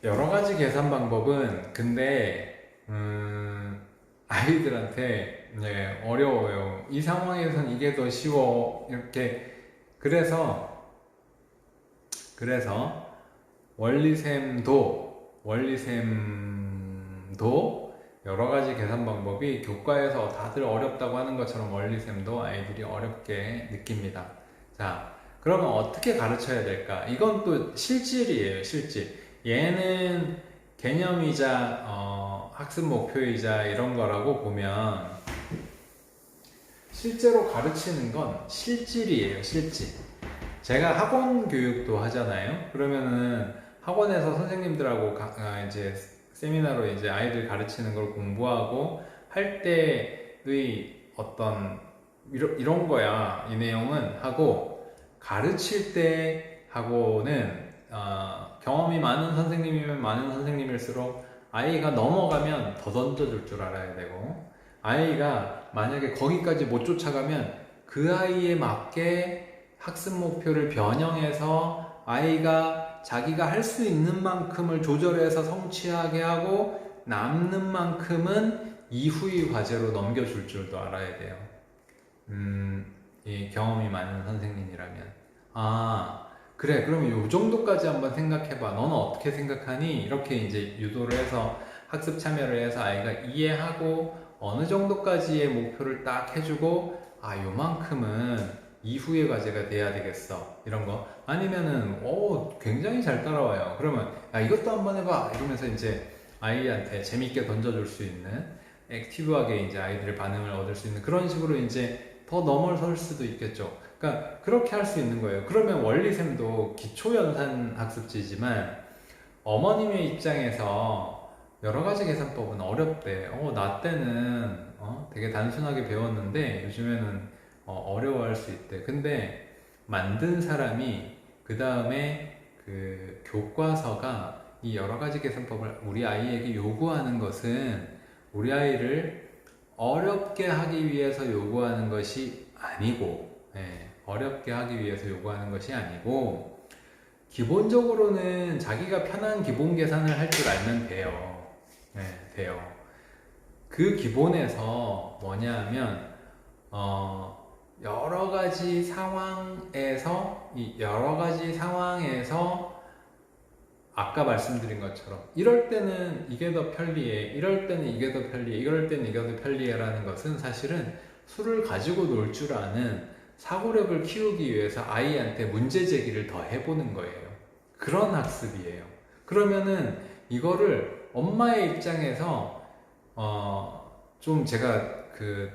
여러 가지 계산 방법은 근데 아이들한테 어려워요. 이 상황에선 이게 더 쉬워. 이렇게 그래서 원리셈도 여러 가지 계산 방법이 교과에서 다들 어렵다고 하는 것처럼 원리셈도 아이들이 어렵게 느낍니다. 자, 그러면 어떻게 가르쳐야 될까? 이건 또 실질이에요, 실질. 얘는 개념이자 학습 목표이자 이런 거라고 보면 실제로 가르치는 건 실질이에요, 실질. 제가 학원 교육도 하잖아요. 그러면은 학원에서 선생님들하고 이제 세미나로 이제 아이들 가르치는 걸 공부하고 할 때의 어떤 이런 거야. 이 내용은 하고 가르칠 때 하고는 경험이 많은 선생님이면 많은 선생님일수록 아이가 넘어가면 더 던져줄 줄 알아야 되고 아이가 만약에 거기까지 못 쫓아가면 그 아이에 맞게 학습 목표를 변형해서 아이가 자기가 할 수 있는 만큼을 조절해서 성취하게 하고 남는 만큼은 이후의 과제로 넘겨줄 줄도 알아야 돼요. 이 경험이 많은 선생님이라면. 아, 그래. 그러면 요 정도까지 한번 생각해봐. 너는 어떻게 생각하니? 이렇게 이제 유도를 해서 학습 참여를 해서 아이가 이해하고 어느 정도까지의 목표를 딱 해주고, 아, 요만큼은 이후의 과제가 돼야 되겠어. 이런 거. 아니면은, 굉장히 잘 따라와요. 그러면, 야, 이것도 한번 해봐. 이러면서 이제 아이한테 재밌게 던져줄 수 있는, 액티브하게 이제 아이들의 반응을 얻을 수 있는 그런 식으로 이제 더 넘어설 수도 있겠죠. 그러니까 그렇게 할 수 있는 거예요. 그러면 원리쌤도 기초연산 학습지지만 어머님의 입장에서 여러 가지 계산법은 어렵대. 나 때는 되게 단순하게 배웠는데 요즘에는 어려워할 수 있대. 근데 만든 사람이 그 다음에 그 교과서가 이 여러 가지 계산법을 우리 아이에게 요구하는 것은 우리 아이를 어렵게 하기 위해서 요구하는 것이 아니고, 어렵게 하기 위해서 요구하는 것이 아니고, 기본적으로는 자기가 편한 기본 계산을 할 줄 알면 돼요. 돼요. 그 기본에서 뭐냐 하면, 여러 가지 상황에서, 이 여러 가지 상황에서 아까 말씀드린 것처럼 이럴 때는 이게 더 편리해, 이럴 때는 이게 더 편리해, 이럴 때는 이게 더 편리해 라는 것은 사실은 술을 가지고 놀 줄 아는 사고력을 키우기 위해서 아이한테 문제 제기를 더 해보는 거예요. 그런 학습이에요. 그러면은 이거를 엄마의 입장에서 좀 제가 그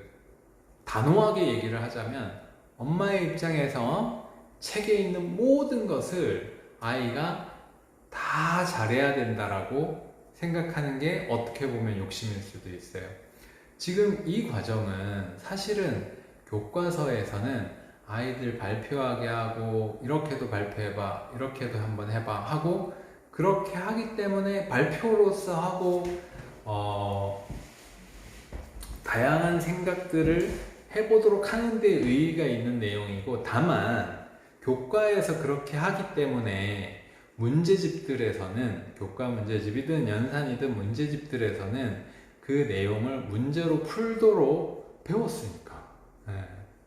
단호하게 얘기를 하자면 엄마의 입장에서 책에 있는 모든 것을 아이가 다 잘해야 된다라고 생각하는 게 어떻게 보면 욕심일 수도 있어요. 지금 이 과정은 사실은 교과서에서는 아이들 발표하게 하고 이렇게도 발표해봐, 이렇게도 한번 해봐 하고 그렇게 하기 때문에 발표로서 하고 다양한 생각들을 해보도록 하는 데 의의가 있는 내용이고, 다만 교과에서 그렇게 하기 때문에 문제집들에서는, 교과 문제집이든 연산이든 문제집들에서는 그 내용을 문제로 풀도록 배웠으니까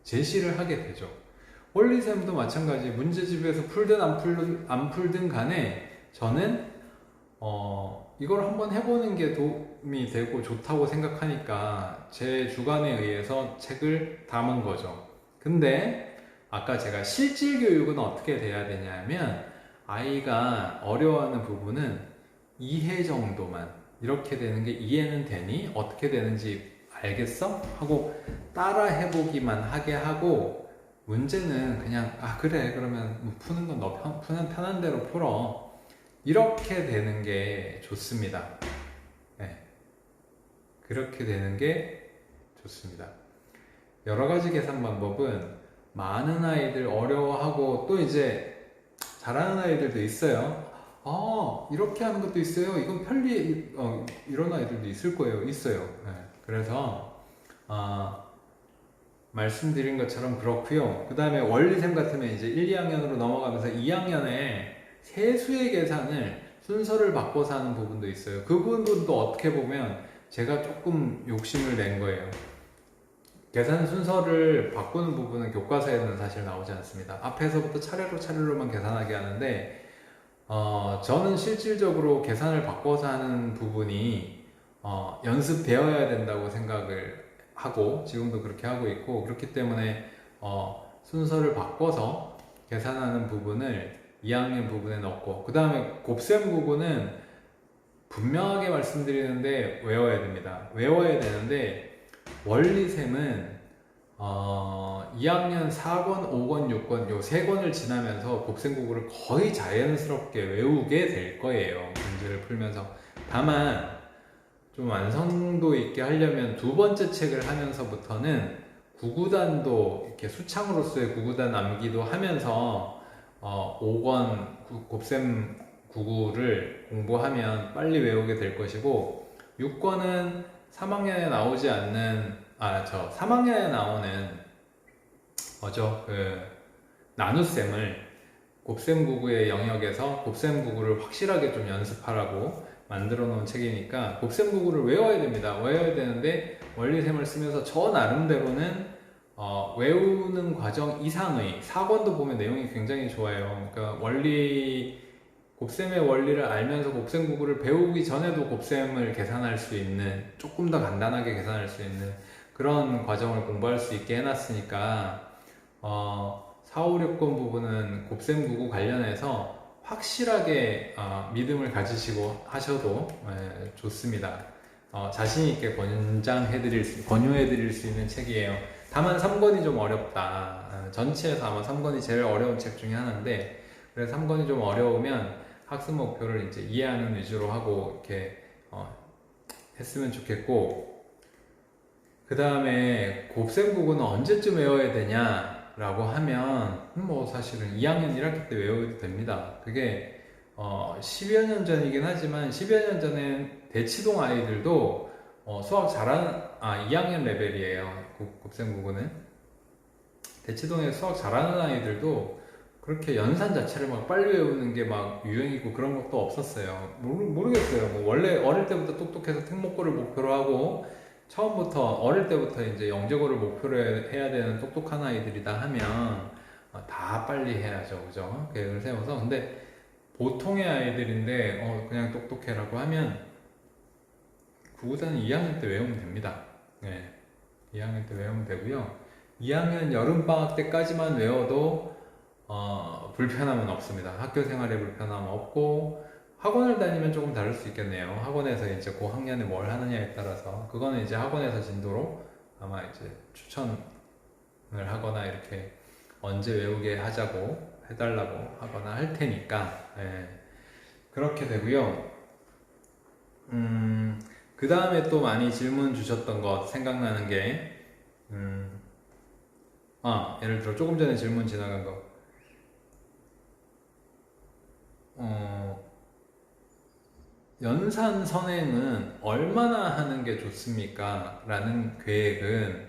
제시를 하게 되죠. 원리쌤도 마찬가지. 문제집에서 풀든 안 풀든 간에 저는 이걸 한번 해보는 게 도움이 되고 좋다고 생각하니까 제 주관에 의해서 책을 담은 거죠. 근데 아까 제가 실질 교육은 어떻게 돼야 되냐면 아이가 어려워하는 부분은 이해 정도만, 이렇게 되는 게 이해는 되니? 어떻게 되는지 알겠어? 하고 따라 해보기만 하게 하고, 문제는 그냥 그래 그러면 뭐 푸는 건 너 편한 대로 풀어, 이렇게 되는 게 좋습니다. 그렇게 되는 게 좋습니다. 여러 가지 계산 방법은 많은 아이들 어려워하고 또 이제 잘하는 아이들도 있어요. 이렇게 하는 것도 있어요. 이건 편리, 이런 아이들도 있을 거예요. 있어요. 그래서 말씀드린 것처럼 그렇고요. 그 다음에 원리쌤 같으면 이제 1, 2학년으로 넘어가면서 2학년에 세수의 계산을 순서를 바꿔서 하는 부분도 있어요. 그 부분도 어떻게 보면 제가 조금 욕심을 낸 거예요. 계산 순서를 바꾸는 부분은 교과서에는 사실 나오지 않습니다. 앞에서부터 차례로만 계산하게 하는데 저는 실질적으로 계산을 바꿔서 하는 부분이 연습되어야 된다고 생각을 하고 지금도 그렇게 하고 있고, 그렇기 때문에 순서를 바꿔서 계산하는 부분을 2학년 부분에 넣고, 그 다음에 곱셈 부분은 분명하게 말씀드리는데 외워야 됩니다. 외워야 되는데 원리셈은 2학년 4권, 5권, 6권 요 3권을 지나면서 곱셈국어를 거의 자연스럽게 외우게 될 거예요. 문제를 풀면서. 다만 좀 완성도 있게 하려면 두 번째 책을 하면서부터는 구구단도 이렇게 수창으로서의 구구단 암기도 하면서 5권 곱셈 구구를 공부하면 빨리 외우게 될 것이고, 6권은 3학년에 나오지 않는, 3학년에 나오는, 나눗셈을 곱셈9구의 영역에서 곱셈9구를 확실하게 좀 연습하라고 만들어 놓은 책이니까 곱셈9구를 외워야 됩니다. 외워야 되는데 원리셈을 쓰면서 저 나름대로는 외우는 과정 이상의 4권도 보면 내용이 굉장히 좋아요. 그러니까 곱셈의 원리를 알면서 곱셈9구를 배우기 전에도 곱셈을 계산할 수 있는, 조금 더 간단하게 계산할 수 있는 그런 과정을 공부할 수 있게 해놨으니까 4, 5, 6권 부분은 곱셈9구 관련해서 확실하게 믿음을 가지시고 하셔도 좋습니다. 자신있게 권유해드릴 수 있는 책이에요. 다만 3권이 좀 어렵다. 전체에서 아마 3권이 제일 어려운 책 중에 하나인데, 그래서 3권이 좀 어려우면 학습 목표를 이제 이해하는 위주로 하고 이렇게 했으면 좋겠고, 그 다음에 곱셈9구는 언제쯤 외워야 되냐 라고 하면 사실은 2학년 1학기 때 외워도 됩니다. 그게 10여 년 전이긴 하지만 10여 년 전엔 대치동 아이들도 수학 잘하는 2학년 레벨이에요. 곱셈9구는 대치동에 수학 잘하는 아이들도 그렇게 연산 자체를 막 빨리 외우는 게 막 유행이고 그런 것도 없었어요. 모르겠어요. 뭐 원래 어릴 때부터 똑똑해서 특목고를 목표로 하고 처음부터 어릴 때부터 이제 영재고를 목표로 해야 되는 똑똑한 아이들이다 하면 다 빨리 해야죠, 그죠? 계획을 세워서. 근데 보통의 아이들인데 그냥 똑똑해라고 하면 구구단은 2학년 때 외우면 됩니다. 네, 2학년 때 외우면 되고요. 2학년 여름방학 때까지만 외워도 불편함은 없습니다. 학교 생활에 불편함 없고, 학원을 다니면 조금 다를 수 있겠네요. 학원에서 이제 그 학년에 뭘 하느냐에 따라서 그거는 이제 학원에서 진도로 아마 이제 추천을 하거나 이렇게 언제 외우게 하자고 해달라고 하거나 할 테니까 그렇게 되고요. 그 다음에 또 많이 질문 주셨던 것 생각나는 게 예를 들어 조금 전에 질문 지나간 거 연산 선행은 얼마나 하는 게 좋습니까? 라는 계획은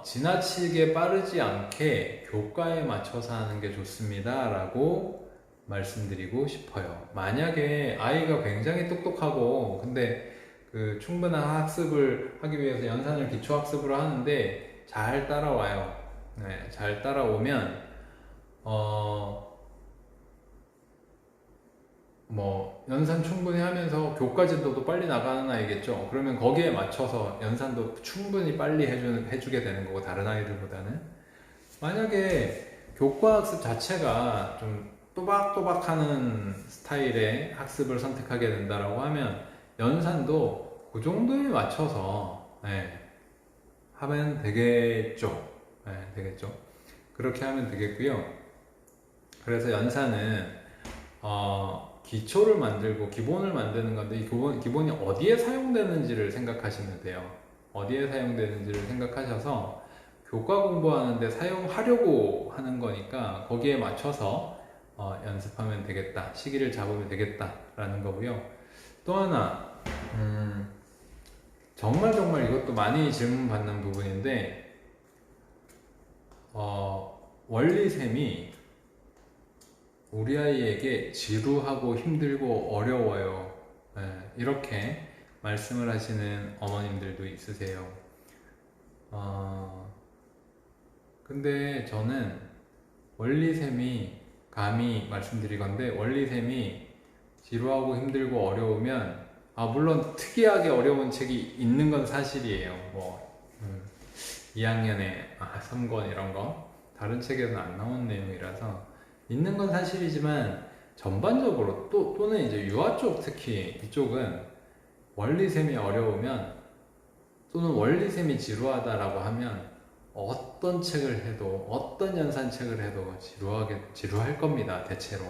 지나치게 빠르지 않게 교과에 맞춰서 하는 게 좋습니다 라고 말씀드리고 싶어요. 만약에 아이가 굉장히 똑똑하고 근데 그 충분한 학습을 하기 위해서 연산을 기초학습으로 하는데 잘 따라와요. 네, 잘 따라오면 연산 충분히 하면서 교과 진도도 빨리 나가는 아이겠죠. 그러면 거기에 맞춰서 연산도 충분히 빨리 해주게 되는 거고, 다른 아이들보다는. 만약에 교과 학습 자체가 좀 또박또박 하는 스타일의 학습을 선택하게 된다라고 하면 연산도 그 정도에 맞춰서 하면 되겠죠. 되겠죠. 그렇게 하면 되겠고요. 그래서 연산은 기초를 만들고 기본을 만드는 건데, 이 기본이 어디에 사용되는지를 생각하시면 돼요. 어디에 사용되는지를 생각하셔서 교과 공부하는데 사용하려고 하는 거니까 거기에 맞춰서 연습하면 되겠다, 시기를 잡으면 되겠다 라는 거고요. 또 하나 정말 이것도 많이 질문 받는 부분인데 원리셈이 우리 아이에게 지루하고 힘들고 어려워요. 이렇게 말씀을 하시는 어머님들도 있으세요. 근데 저는 원리셈이, 감히 말씀드리건데, 원리셈이 지루하고 힘들고 어려우면 물론 특이하게 어려운 책이 있는 건 사실이에요. 2학년에 3권 이런 거 다른 책에서는 안 나온 내용이라서 있는 건 사실이지만, 전반적으로 또는 이제 유아 쪽, 특히 이쪽은 원리셈이 어려우면 또는 원리셈이 지루하다라고 하면 어떤 책을 해도, 어떤 연산책을 해도 지루할 겁니다. 대체로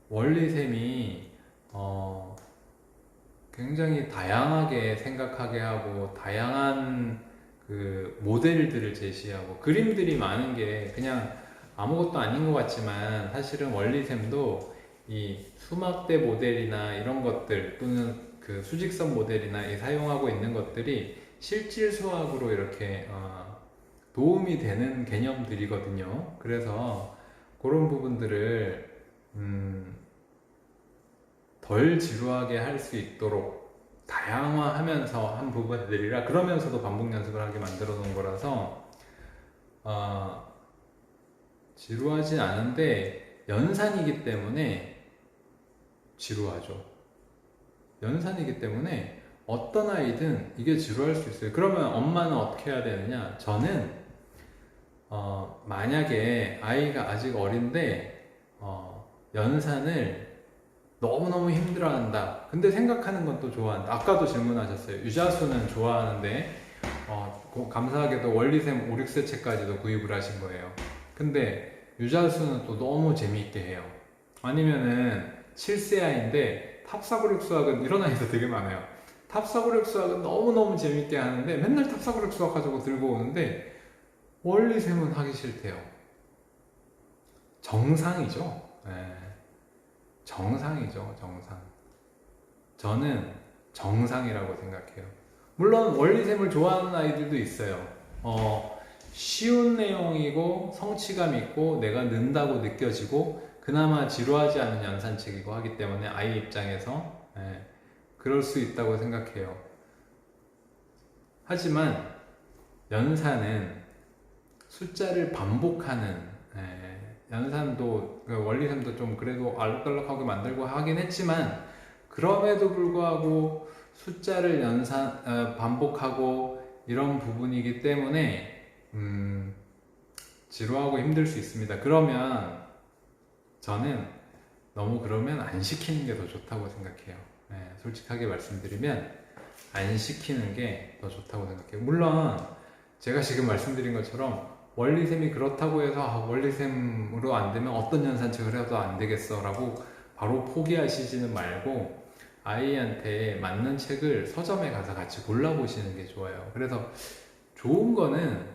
원리셈이 굉장히 다양하게 생각하게 하고, 다양한 그 모델들을 제시하고, 그림들이 많은 게 그냥 아무것도 아닌 것 같지만 사실은 원리셈도 이 수막대 모델이나 이런 것들, 또는 그 수직선 모델이나 이 사용하고 있는 것들이 실질 수학으로 이렇게 도움이 되는 개념들이거든요. 그래서 그런 부분들을 덜 지루하게 할 수 있도록 다양화하면서 한 부분들이라, 그러면서도 반복 연습을 하게 만들어 놓은 거라서 지루하진 않은데 연산이기 때문에 지루하죠. 연산이기 때문에 어떤 아이든 이게 지루할 수 있어요. 그러면 엄마는 어떻게 해야 되느냐? 저는 만약에 아이가 아직 어린데 연산을 너무너무 힘들어한다. 근데 생각하는 건 또 좋아한다. 아까도 질문하셨어요. 유자수는 좋아하는데 감사하게도 원리셈 5, 6세 책까지도 구입을 하신 거예요. 근데 유자수는 또 너무 재미있게 해요. 아니면은 7세 아이인데 탑사고력 수학은, 이런 아이도 되게 많아요. 탑사고력 수학은 너무너무 재밌게 하는데 맨날 탑사고력 수학 가지고 들고 오는데 원리셈은 하기 싫대요. 정상이죠. 네. 정상이죠. 정상. 저는 정상이라고 생각해요. 물론 원리셈을 좋아하는 아이들도 있어요. 쉬운 내용이고 성취감 있고 내가 는다고 느껴지고 그나마 지루하지 않은 연산책이고 하기 때문에 아이 입장에서 그럴 수 있다고 생각해요. 하지만 연산은 숫자를 반복하는, 연산도 원리셈도 좀 그래도 알록달록하게 만들고 하긴 했지만 그럼에도 불구하고 숫자를 반복하고 이런 부분이기 때문에 지루하고 힘들 수 있습니다. 그러면 저는 너무 그러면 안 시키는 게 더 좋다고 생각해요. 솔직하게 말씀드리면 안 시키는 게 더 좋다고 생각해요. 물론 제가 지금 말씀드린 것처럼 원리셈이 그렇다고 해서 원리셈으로 안 되면 어떤 연산책을 해도 안 되겠어 라고 바로 포기하시지는 말고 아이한테 맞는 책을 서점에 가서 같이 골라보시는 게 좋아요. 그래서 좋은 거는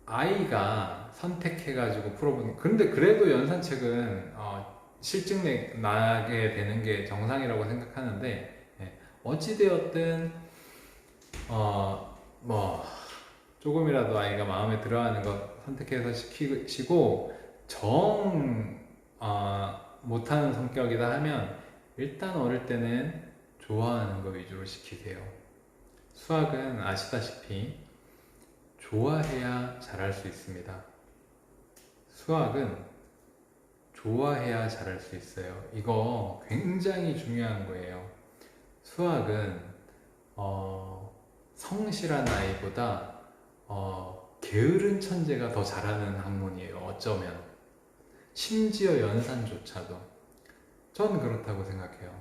아이가 선택해가지고 풀어보는. 근데 그래도 연산책은 실증 나게 되는 게 정상이라고 생각하는데, 어찌되었든 뭐 조금이라도 아이가 마음에 들어하는 것 선택해서 시키시고, 못하는 성격이다 하면 일단 어릴 때는 좋아하는 거 위주로 시키세요. 수학은 아시다시피 좋아해야 잘할 수 있습니다. 수학은 좋아해야 잘할 수 있어요. 이거 굉장히 중요한 거예요. 수학은 성실한 아이보다 게으른 천재가 더 잘하는 학문이에요. 어쩌면 심지어 연산조차도 저는 그렇다고 생각해요.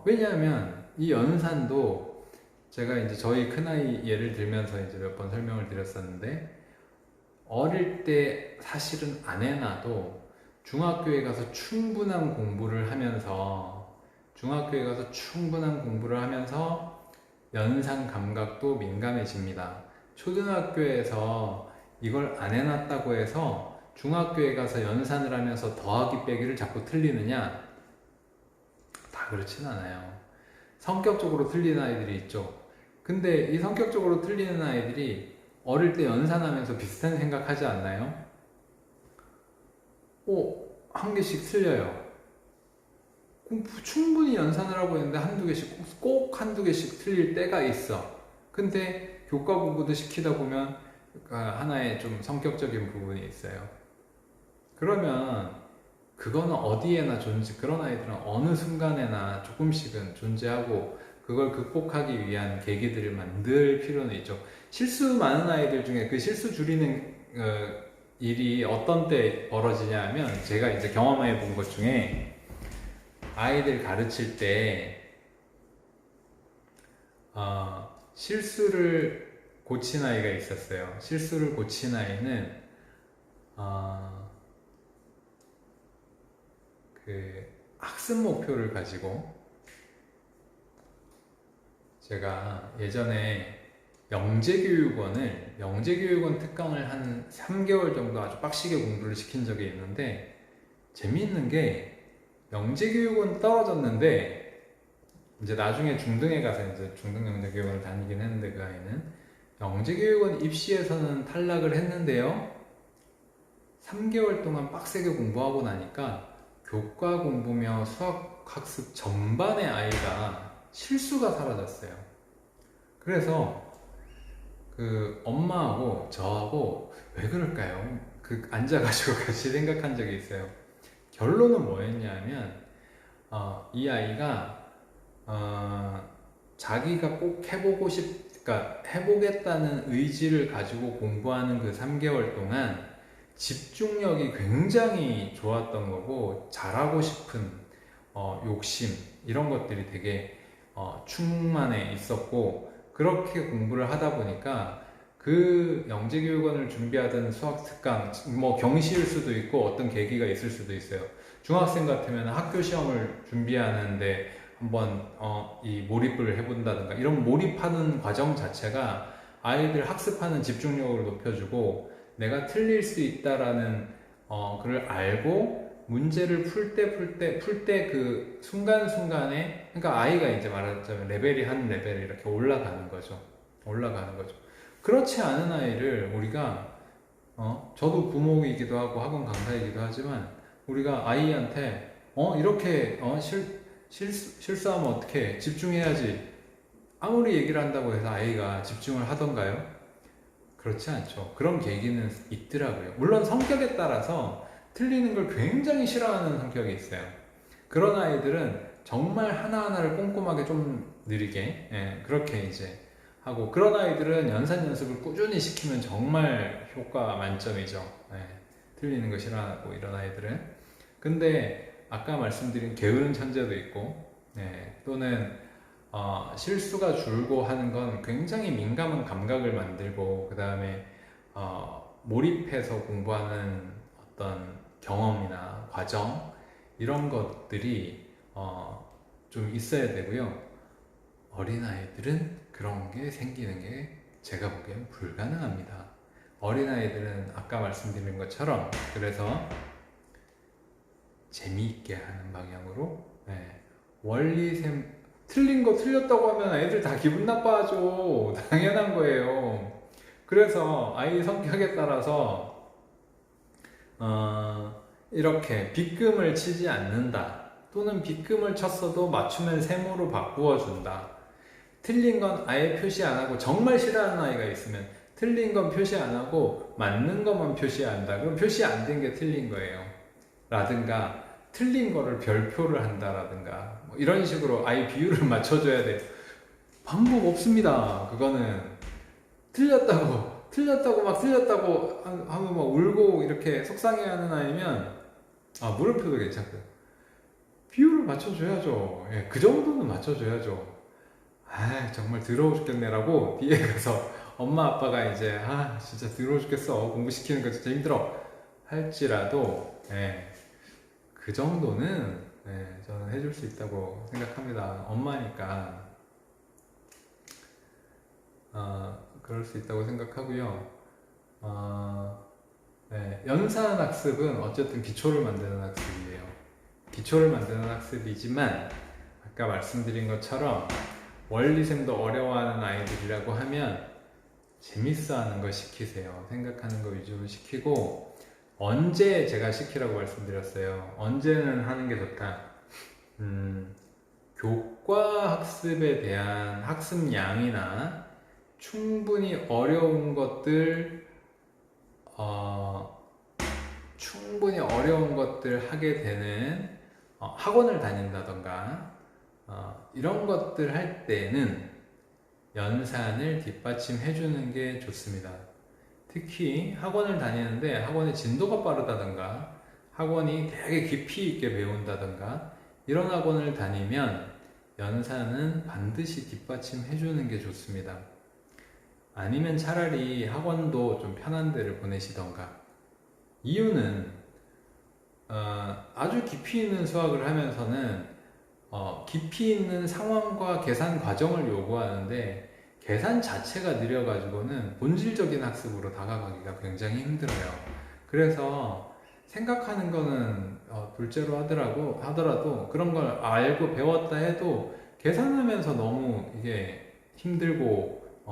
왜냐하면 이 연산도 제가 이제 저희 큰아이 예를 들면서 이제 몇 번 설명을 드렸었는데, 어릴 때 사실은 안 해놔도 중학교에 가서 충분한 공부를 하면서 연산 감각도 민감해집니다. 초등학교에서 이걸 안 해놨다고 해서 중학교에 가서 연산을 하면서 더하기 빼기를 자꾸 틀리느냐? 다 그렇진 않아요. 성격적으로 틀리는 아이들이 있죠. 근데 이 성격적으로 틀리는 아이들이 어릴 때 연산하면서 비슷한 생각하지 않나요? 한 개씩 틀려요. 충분히 연산을 하고 있는데 한두 개씩, 꼭 한두 개씩 틀릴 때가 있어. 근데 교과 공부도 시키다 보면 하나의 좀 성격적인 부분이 있어요. 그러면 그거는 어디에나 그런 아이들은 어느 순간에나 조금씩은 존재하고 그걸 극복하기 위한 계기들을 만들 필요는 있죠. 실수 많은 아이들 중에 그 실수 줄이는 일이 어떤 때 벌어지냐 하면, 제가 이제 경험해 본 것 중에 아이들 가르칠 때 실수를 고친 아이가 있었어요. 실수를 고친 아이는 그 학습 목표를 가지고, 제가 예전에 영재교육원 특강을 한 3개월 정도 아주 빡시게 공부를 시킨 적이 있는데, 재미있는 게 영재교육은 떨어졌는데 이제 나중에 중등에 가서 이제 중등 영재교육을 다니긴 했는데 그 아이는 영재교육은 입시에서는 탈락을 했는데요. 3개월 동안 빡세게 공부하고 나니까 교과 공부며 수학 학습 전반의 아이가 실수가 사라졌어요. 그래서 그 엄마하고 저하고 왜 그럴까요? 그 앉아가지고 같이 생각한 적이 있어요. 결론은 뭐였냐면 이 아이가 자기가 꼭 그러니까 해보겠다는 의지를 가지고 공부하는 그 3개월 동안 집중력이 굉장히 좋았던 거고 잘하고 싶은 욕심 이런 것들이 되게 충만해 있었고 그렇게 공부를 하다 보니까 그 영재교육원을 준비하던 수학 특강 뭐 경시일 수도 있고 어떤 계기가 있을 수도 있어요. 중학생 같으면 학교 시험을 준비하는데 한번 이 몰입을 해본다든가 이런 몰입하는 과정 자체가 아이들 학습하는 집중력을 높여주고 내가 틀릴 수 있다라는 그걸 알고 문제를 풀 때 그 순간순간에 그러니까 아이가 이제 말하자면 레벨이 한 레벨이 이렇게 올라가는 거죠. 그렇지 않은 아이를 우리가 저도 부모이기도 하고 학원 강사이기도 하지만 우리가 아이한테 이렇게 실수하면 어떻게 집중해야지 아무리 얘기를 한다고 해서 아이가 집중을 하던가요? 그렇지 않죠. 그런 계기는 있더라고요. 물론 성격에 따라서 틀리는 걸 굉장히 싫어하는 성격이 있어요. 그런 아이들은 정말 하나하나를 꼼꼼하게 좀 느리게 그렇게 이제 하고 그런 아이들은 연산 연습을 꾸준히 시키면 정말 효과 만점이죠. 틀리는 거 싫어하고 이런 아이들은. 근데 아까 말씀드린 게으른 천재도 있고 또는 실수가 줄고 하는 건 굉장히 민감한 감각을 만들고 그 다음에 몰입해서 공부하는 어떤 경험이나 과정 이런 것들이 좀 있어야 되고요. 어린아이들은 그런 게 생기는 게 제가 보기엔 불가능합니다. 어린아이들은 아까 말씀드린 것처럼 그래서 재미있게 하는 방향으로 원리셈 틀린 거 틀렸다고 하면 애들 다 기분 나빠하죠. 당연한 거예요. 그래서 아이 성격에 따라서 이렇게 빗금을 치지 않는다 또는 빗금을 쳤어도 맞추면 세모로 바꾸어 준다. 틀린 건 아예 표시 안 하고 정말 싫어하는 아이가 있으면 틀린 건 표시 안 하고 맞는 것만 표시한다. 그럼 표시 안 된 게 틀린 거예요. 라든가 틀린 거를 별표를 한다라든가 뭐 이런 식으로 아예 비율을 맞춰줘야 돼. 방법 없습니다. 그거는 틀렸다고 하면 막 울고 이렇게 속상해하는 아이면 물음표도 괜찮고요. 비율을 맞춰줘야죠. 그 정도는 맞춰줘야죠. 정말 더러워 죽겠네라고 뒤에 가서 엄마 아빠가 이제 진짜 더러워 죽겠어 공부시키는 거 진짜 힘들어 할지라도 그 정도는 저는 해줄 수 있다고 생각합니다. 엄마니까 그럴 수 있다고 생각하고요. 연산 학습은 어쨌든 기초를 만드는 학습이에요. 기초를 만드는 학습이지만 아까 말씀드린 것처럼 원리셈도 어려워하는 아이들이라고 하면 재밌어하는 거 시키세요. 생각하는 거 위주로 시키고 언제 제가 시키라고 말씀드렸어요. 언제는 하는 게 좋다. 교과 학습에 대한 학습량이나 충분히 어려운 것들 하게 되는 학원을 다닌다던가 이런 것들 할 때는 연산을 뒷받침해 주는 게 좋습니다. 특히 학원을 다니는데 학원의 진도가 빠르다던가 학원이 되게 깊이 있게 배운다던가 이런 학원을 다니면 연산은 반드시 뒷받침해 주는 게 좋습니다. 아니면 차라리 학원도 좀 편한 데를 보내시던가. 이유는 아주 깊이 있는 수학을 하면서는 깊이 있는 상황과 계산 과정을 요구하는데 계산 자체가 느려가지고는 본질적인 학습으로 다가가기가 굉장히 힘들어요. 그래서 생각하는 거는 둘째로 하더라도 그런 걸 알고 배웠다 해도 계산하면서 너무 이게 힘들고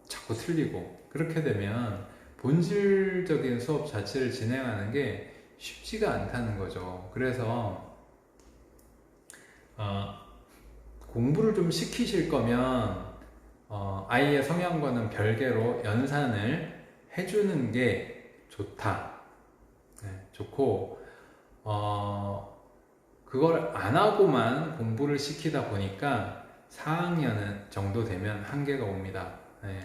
자꾸 틀리고 그렇게 되면 본질적인 수업 자체를 진행하는 게 쉽지가 않다는 거죠. 그래서 공부를 좀 시키실 거면 아이의 성향과는 별개로 연산을 해주는 게 좋다. 네, 좋고 그걸 안 하고만 공부를 시키다 보니까 4학년 정도 되면 한계가 옵니다. 네,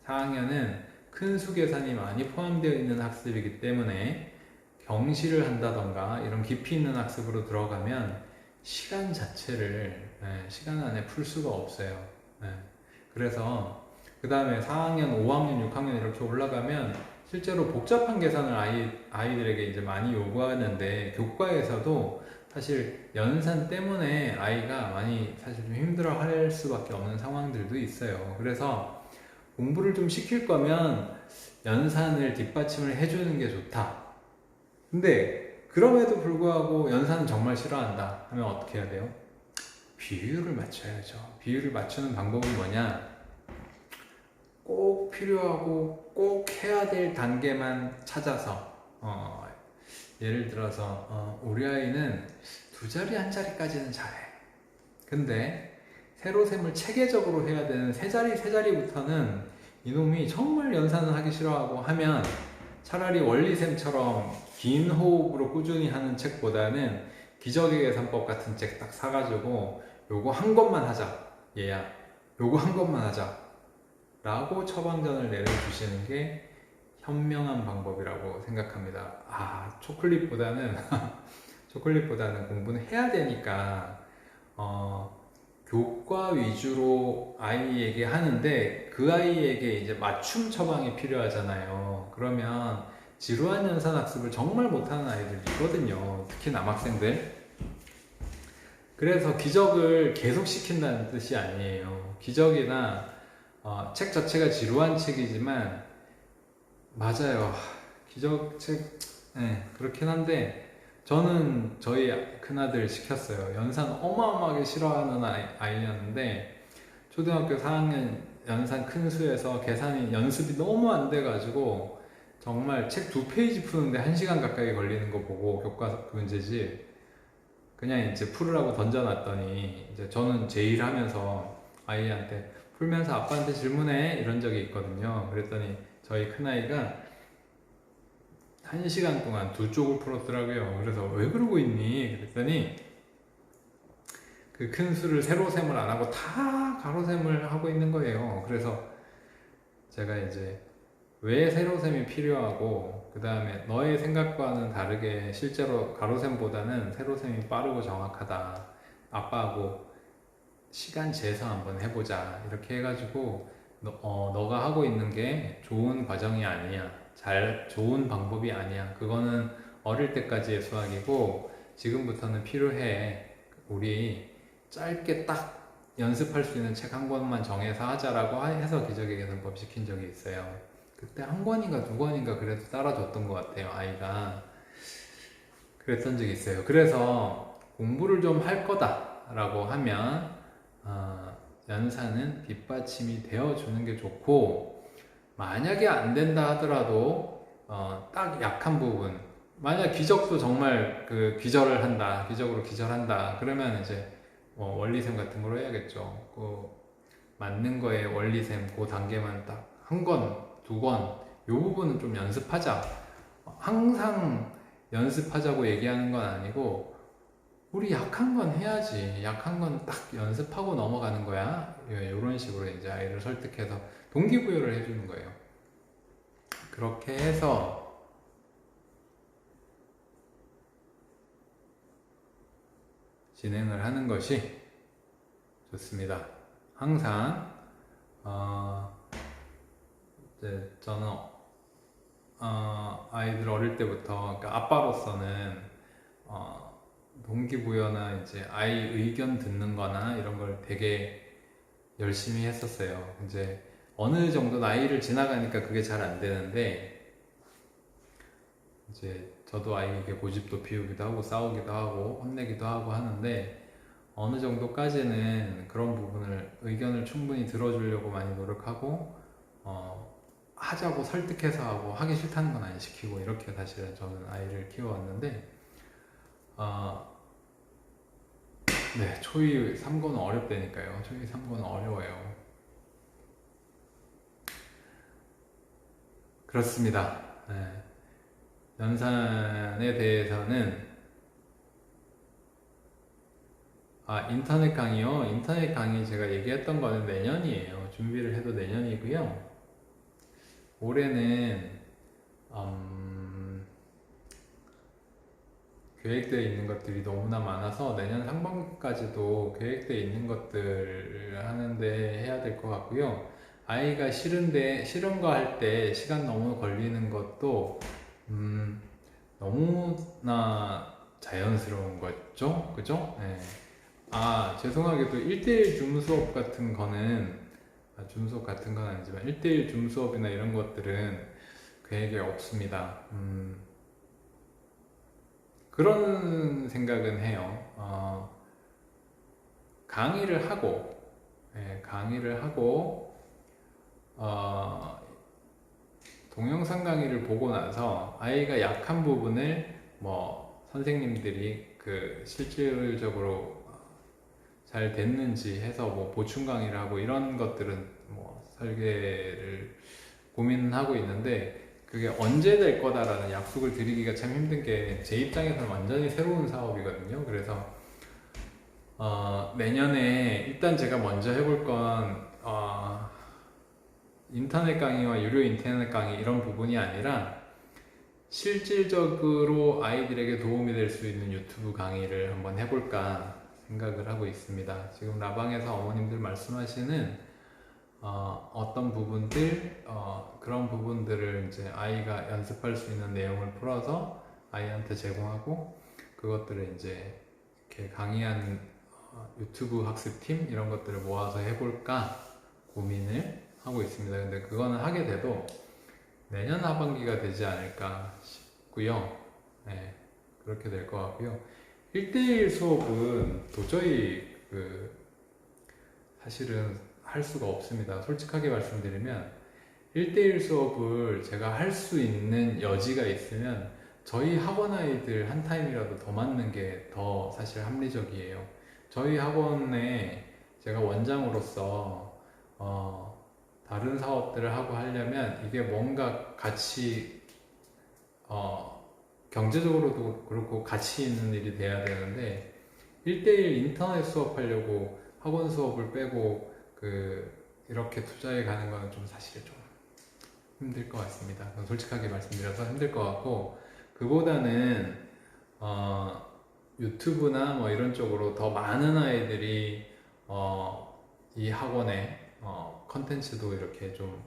4학년은 큰 수 계산이 많이 포함되어 있는 학습이기 때문에 경시를 한다던가 이런 깊이 있는 학습으로 들어가면 시간 자체를 시간 안에 풀 수가 없어요. 그래서 그 다음에 4학년, 5학년, 6학년 이렇게 올라가면 실제로 복잡한 계산을 아이들에게 이제 많이 요구하는데 교과에서도 사실 연산 때문에 아이가 많이 사실 좀 힘들어 할 수밖에 없는 상황들도 있어요. 그래서 공부를 좀 시킬 거면 연산을 뒷받침을 해주는 게 좋다. 근데 그럼에도 불구하고 연산은 정말 싫어한다 하면 어떻게 해야 돼요? 비율을 맞춰야죠. 비율을 맞추는 방법은 뭐냐? 꼭 필요하고 꼭 해야 될 단계만 찾아서 예를 들어서 우리 아이는 두 자리 한 자리까지는 잘해. 근데 세로셈을 체계적으로 해야 되는 세 자리부터는 이놈이 정말 연산을 하기 싫어하고 하면 차라리 원리셈처럼 긴 호흡으로 꾸준히 하는 책보다는 기적의 계산법 같은 책 딱 사가지고 요거 한 것만 하자. 얘야 요거 한 것만 하자 라고 처방전을 내려주시는 게 현명한 방법이라고 생각합니다. 초클릿보다는 공부는 해야 되니까 교과 위주로 아이에게 하는데 그 아이에게 이제 맞춤 처방이 필요하잖아요. 그러면 지루한 연산 학습을 정말 못하는 아이들이 있거든요. 특히 남학생들. 그래서 기적을 계속 시킨다는 뜻이 아니에요. 기적이나 책 자체가 지루한 책이지만 맞아요. 기적책 그렇긴 한데 저는 저희 큰아들 시켰어요. 연산 어마어마하게 싫어하는 아이였는데 초등학교 4학년 연산 큰 수에서 계산이 연습이 너무 안 돼가지고 정말 책 2페이지 푸는데 1시간 가까이 걸리는 거 보고 교과 문제집 그냥 이제 풀으라고 던져놨더니 이제 저는 제일 하면서 아이한테 풀면서 아빠한테 질문해 이런 적이 있거든요. 그랬더니 저희 큰아이가 1시간 동안 두 쪽을 풀었더라고요. 그래서 왜 그러고 있니? 그랬더니 그 큰 수를 세로셈을 안 하고 다 가로셈을 하고 있는 거예요. 그래서 제가 이제 왜 세로셈이 필요하고 그 다음에 너의 생각과는 다르게 실제로 가로셈보다는 세로셈이 빠르고 정확하다. 아빠하고 시간 재서 한번 해보자. 이렇게 해가지고 너가 하고 있는 게 좋은 과정이 아니야. 좋은 방법이 아니야. 그거는 어릴 때까지의 수학이고 지금부터는 필요해. 우리 짧게 딱 연습할 수 있는 책 한 권만 정해서 하자라고 해서 기적의 계산법 시킨 적이 있어요. 그때 한 권인가 두 권인가 그래도 따라줬던 것 같아요. 아이가 그랬던 적이 있어요. 그래서 공부를 좀 할 거다라고 하면 연산은 뒷받침이 되어주는 게 좋고 만약에 안 된다 하더라도 딱 약한 부분 만약 기적도 정말 그 기적으로 기절한다 그러면 이제 원리셈 같은 걸로 해야겠죠. 그 맞는 거에 원리셈 그 단계만 딱 한 권, 두 권, 요 부분은 좀 연습하자. 항상 연습하자고 얘기하는 건 아니고 우리 약한 건 해야지. 약한 건 딱 연습하고 넘어가는 거야. 이런 식으로 이제 아이를 설득해서 동기부여를 해주는 거예요. 그렇게 해서 진행을 하는 것이 좋습니다. 항상 이제 저는 아이들 어릴 때부터 그러니까 아빠로서는 동기부여나 이제 아이 의견 듣는 거나 이런 걸 되게 열심히 했었어요. 이제 어느 정도 나이를 지나가니까 그게 잘 안 되는데 이제 저도 아이에게 고집도 피우기도 하고 싸우기도 하고 혼내기도 하고 하는데 어느 정도까지는 그런 부분을 의견을 충분히 들어주려고 많이 노력하고 하자고 설득해서 하고 하기 싫다는 건 안 시키고 이렇게 사실은 저는 아이를 키워왔는데 네, 초이 3고는 어렵다니까요. 초이 3고는 어려워요. 그렇습니다. 네. 연산에 대해서는 인터넷 강의요. 인터넷 강의 제가 얘기했던 거는 내년이에요. 준비를 해도 내년이고요. 올해는 계획되어 있는 것들이 너무나 많아서 내년 상반기까지도 계획되어 있는 것들을 하는데 해야 될 것 같고요. 아이가 싫은데 싫은 거 할 때 시간 너무 걸리는 것도 너무나 자연스러운 거죠, 그죠? 네. 죄송하게도 1대1 줌 수업 같은 거는 줌 수업 같은 건 아니지만 1대1 줌 수업이나 이런 것들은 계획에 없습니다. 그런 생각은 해요. 강의를 하고 동영상 강의를 보고 나서 아이가 약한 부분을 선생님들이 실질적으로 잘 됐는지 해서 보충 강의를 하고 이런 것들은 설계를 고민하고 있는데 그게 언제 될 거다라는 약속을 드리기가 참 힘든 게 제 입장에서는 완전히 새로운 사업이거든요. 그래서 내년에 일단 제가 먼저 해볼 건 인터넷 강의와 유료 인터넷 강의 이런 부분이 아니라 실질적으로 아이들에게 도움이 될 수 있는 유튜브 강의를 한번 해볼까 생각을 하고 있습니다. 지금 라방에서 어머님들 말씀하시는 어떤 부분들 그런 부분들을 이제 아이가 연습할 수 있는 내용을 풀어서 아이한테 제공하고 그것들을 이제 이렇게 강의한 유튜브 학습팀 이런 것들을 모아서 해볼까 고민을 하고 있습니다. 근데 그거는 하게 돼도 내년 하반기가 되지 않을까 싶고요. 네, 그렇게 될 것 같고요. 1대1 수업은 도저히 사실은 할 수가 없습니다. 솔직하게 말씀드리면 1대1 수업을 제가 할 수 있는 여지가 있으면 저희 학원 아이들 한 타임이라도 더 맞는 게 더 사실 합리적이에요. 저희 학원에 제가 원장으로서 다른 사업들을 하고 하려면 이게 뭔가 같이 경제적으로도 그렇고 가치 있는 일이 돼야 되는데 1대1 인터넷 수업하려고 학원 수업을 빼고 이렇게 투자해 가는 거는 좀 사실 좀 힘들 것 같습니다. 솔직하게 말씀드려서 힘들 것 같고 그보다는 유튜브나 이런 쪽으로 더 많은 아이들이 이 학원에 컨텐츠도 이렇게 좀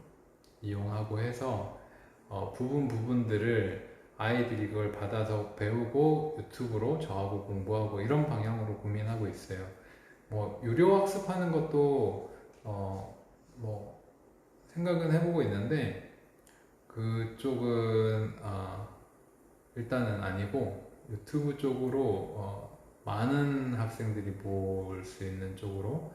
이용하고 해서 부분들을 아이들이 그걸 받아서 배우고 유튜브로 저하고 공부하고 이런 방향으로 고민하고 있어요. 유료 학습하는 것도 생각은 해보고 있는데 그쪽은 일단은 아니고 유튜브 쪽으로 많은 학생들이 볼 수 있는 쪽으로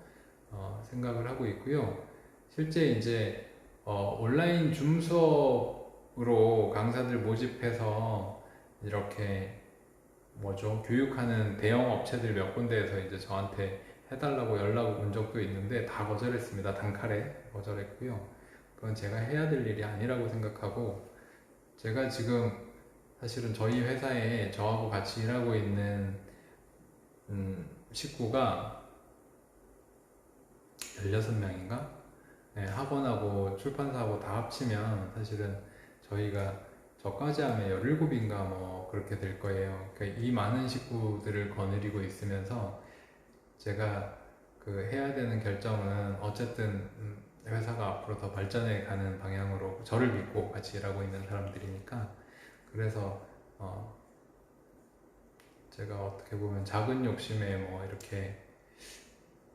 생각을 하고 있고요. 실제 이제 온라인 줌 수업으로 강사들 모집해서 이렇게 교육하는 대형 업체들 몇 군데에서 이제 저한테 해달라고 연락 온 적도 있는데 다 거절했습니다. 단칼에 거절했고요. 그건 제가 해야 될 일이 아니라고 생각하고 제가 지금 사실은 저희 회사에 저하고 같이 일하고 있는 식구가 16명인가? 네, 학원하고 출판사하고 다 합치면 사실은 저희가 저까지 하면 17인가 그렇게 될 거예요. 그러니까 이 많은 식구들을 거느리고 있으면서 제가 해야 되는 결정은 어쨌든 회사가 앞으로 더 발전해 가는 방향으로 저를 믿고 같이 일하고 있는 사람들이니까 그래서 제가 어떻게 보면 작은 욕심에 이렇게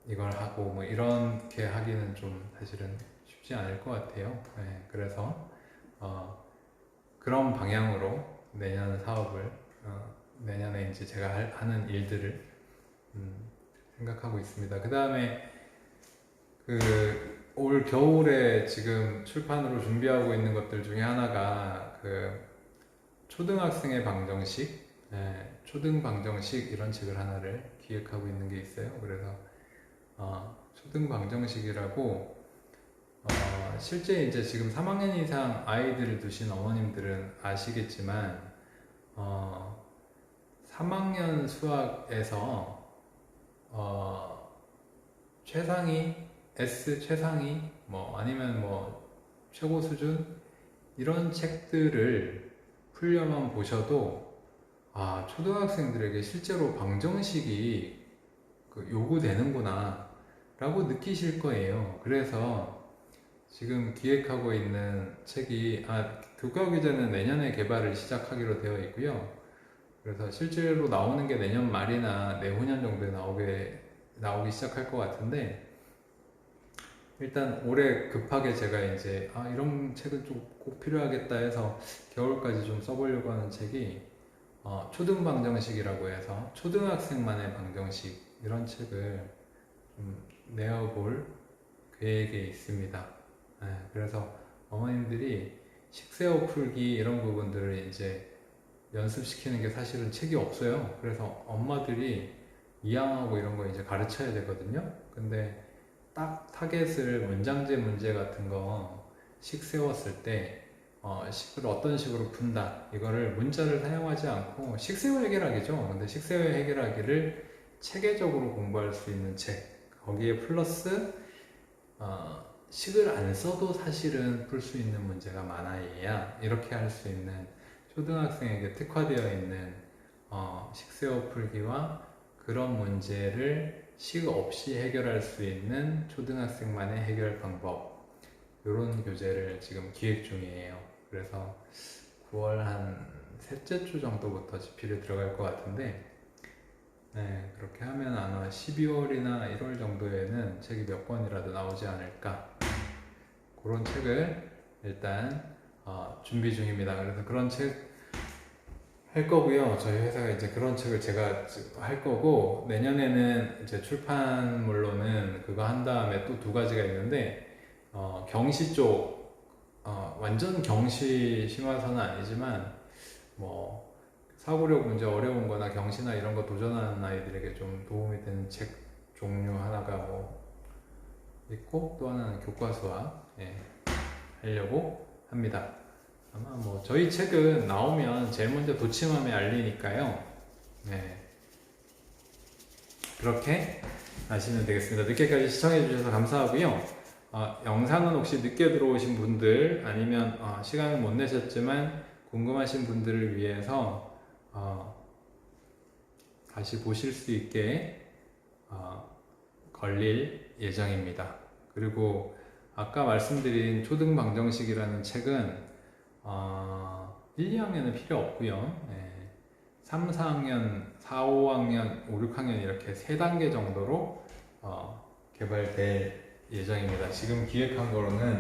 이걸 하고 이렇게 하기는 좀 사실은 쉽지 않을 것 같아요. 네, 그래서 그런 방향으로 내년 사업을 내년에 이제 제가 하는 일들을 생각하고 있습니다. 그 다음에 올 겨울에 지금 출판으로 준비하고 있는 것들 중에 하나가 초등학생의 방정식, 초등 방정식 이런 책을 하나를 기획하고 있는 게 있어요. 그래서 초등 방정식이라고 실제 이제 지금 3학년 이상 아이들을 두신 어머님들은 아시겠지만 3학년 수학에서 최상위, S 최상위, 뭐 아니면 뭐 최고 수준 이런 책들을 풀려만 보셔도 초등학생들에게 실제로 방정식이 요구되는구나 라고 느끼실 거예요. 그래서 지금 기획하고 있는 책이 교과교재는 내년에 개발을 시작하기로 되어 있고요. 그래서 실제로 나오는 게 내년 말이나 내후년 정도에 나오기 시작할 것 같은데, 일단 올해 급하게 제가 이제 이런 책은 좀 꼭 필요하겠다 해서 겨울까지 좀 써보려고 하는 책이 초등 방정식이라고 해서 초등학생만의 방정식 이런 책을 좀 내어볼 계획에 있습니다. 그래서 어머님들이 식세어 풀기 이런 부분들을 이제 연습시키는 게 사실은 책이 없어요. 그래서 엄마들이 이항하고 이런 거 이제 가르쳐야 되거든요. 근데 딱 타겟을 문장제 문제 같은 거 식 세웠을 때 식을 어떤 식으로 푼다 이거를 문자를 사용하지 않고 식세어 해결하기죠. 근데 식세어 해결하기를 체계적으로 공부할 수 있는 책, 거기에 플러스 식을 안 써도 사실은 풀 수 있는 문제가 많아야 이렇게 할 수 있는 초등학생에게 특화되어 있는 식세어 풀기와 그런 문제를 식 없이 해결할 수 있는 초등학생만의 해결 방법, 이런 교재를 지금 기획 중이에요. 그래서 9월 한 셋째 주 정도부터 집필에 들어갈 것 같은데, 그렇게 하면 아마 12월이나 1월 정도에는 책이 몇 권이라도 나오지 않을까, 그런 책을 일단 준비 중입니다. 그래서 그런 책 할 거고요. 저희 회사가 이제 그런 책을 제가 할 거고, 내년에는 이제 출판물로는 그거 한 다음에 또 두 가지가 있는데, 경시 쪽, 완전 경시 심화서는 아니지만 뭐 사고력 문제 어려운 거나 경시나 이런 거 도전하는 아이들에게 좀 도움이 되는 책 종류 하나가 뭐 있고, 또 하나는 교과수화 하려고 합니다. 아마 뭐 저희 책은 나오면 제일 먼저 도침함에 알리니까요. 그렇게 아시면 되겠습니다. 늦게까지 시청해 주셔서 감사하고요. 영상은 혹시 늦게 들어오신 분들 아니면 시간을 못 내셨지만 궁금하신 분들을 위해서 다시 보실 수 있게 걸릴 예정입니다. 그리고 아까 말씀드린 초등방정식이라는 책은 1, 2학년은 필요 없고요. 3, 4학년, 4, 5학년, 5, 6학년 이렇게 3단계 정도로 개발될 예정입니다. 지금 기획한 거로는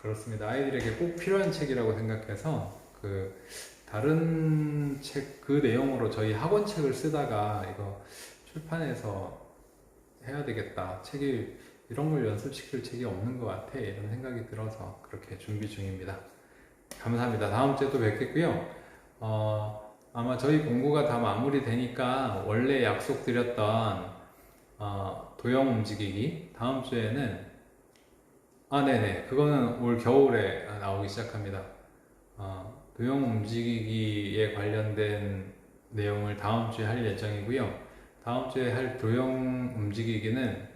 그렇습니다. 아이들에게 꼭 필요한 책이라고 생각해서 다른 책 그 내용으로 저희 학원 책을 쓰다가 이거 출판해서 해야 되겠다. 책이 이런 걸 연습시킬 책이 없는 것 같아. 이런 생각이 들어서 그렇게 준비 중입니다. 감사합니다. 다음 주에 또 뵙겠고요. 아마 저희 공부가 다 마무리되니까 원래 약속드렸던 도형 움직이기 다음 주에는 네네, 그거는 올 겨울에 나오기 시작합니다. 도형 움직이기에 관련된 내용을 다음 주에 할 예정이고요. 다음 주에 할 도형 움직이기는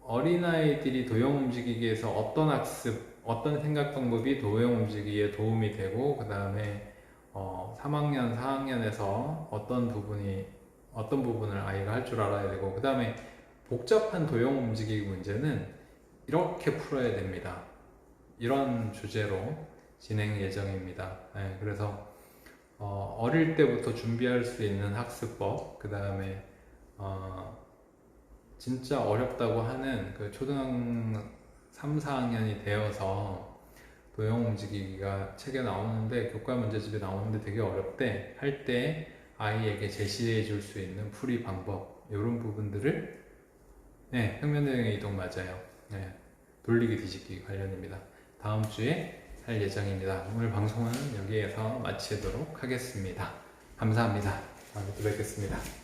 어린아이들이 도형 움직이기에서 어떤 학습, 어떤 생각 방법이 도형 움직이기에 도움이 되고, 그 다음에 3학년, 4학년에서 어떤 부분을 아이가 할 줄 알아야 되고, 그 다음에 복잡한 도형 움직이기 문제는 이렇게 풀어야 됩니다. 이런 주제로 진행 예정입니다. 그래서 어릴 때부터 준비할 수 있는 학습법, 그 다음에 진짜 어렵다고 하는 초등학생 3, 4학년이 되어서 도형 움직이기가 책에 나오는데 교과 문제집에 나오는데 되게 어렵대. 할 때 아이에게 제시해 줄 수 있는 풀이 방법 이런 부분들을 네, 평면 도형의 이동 맞아요. 네, 돌리기 뒤집기 관련입니다. 다음 주에 할 예정입니다. 오늘 방송은 여기에서 마치도록 하겠습니다. 감사합니다. 다음에 또 뵙겠습니다.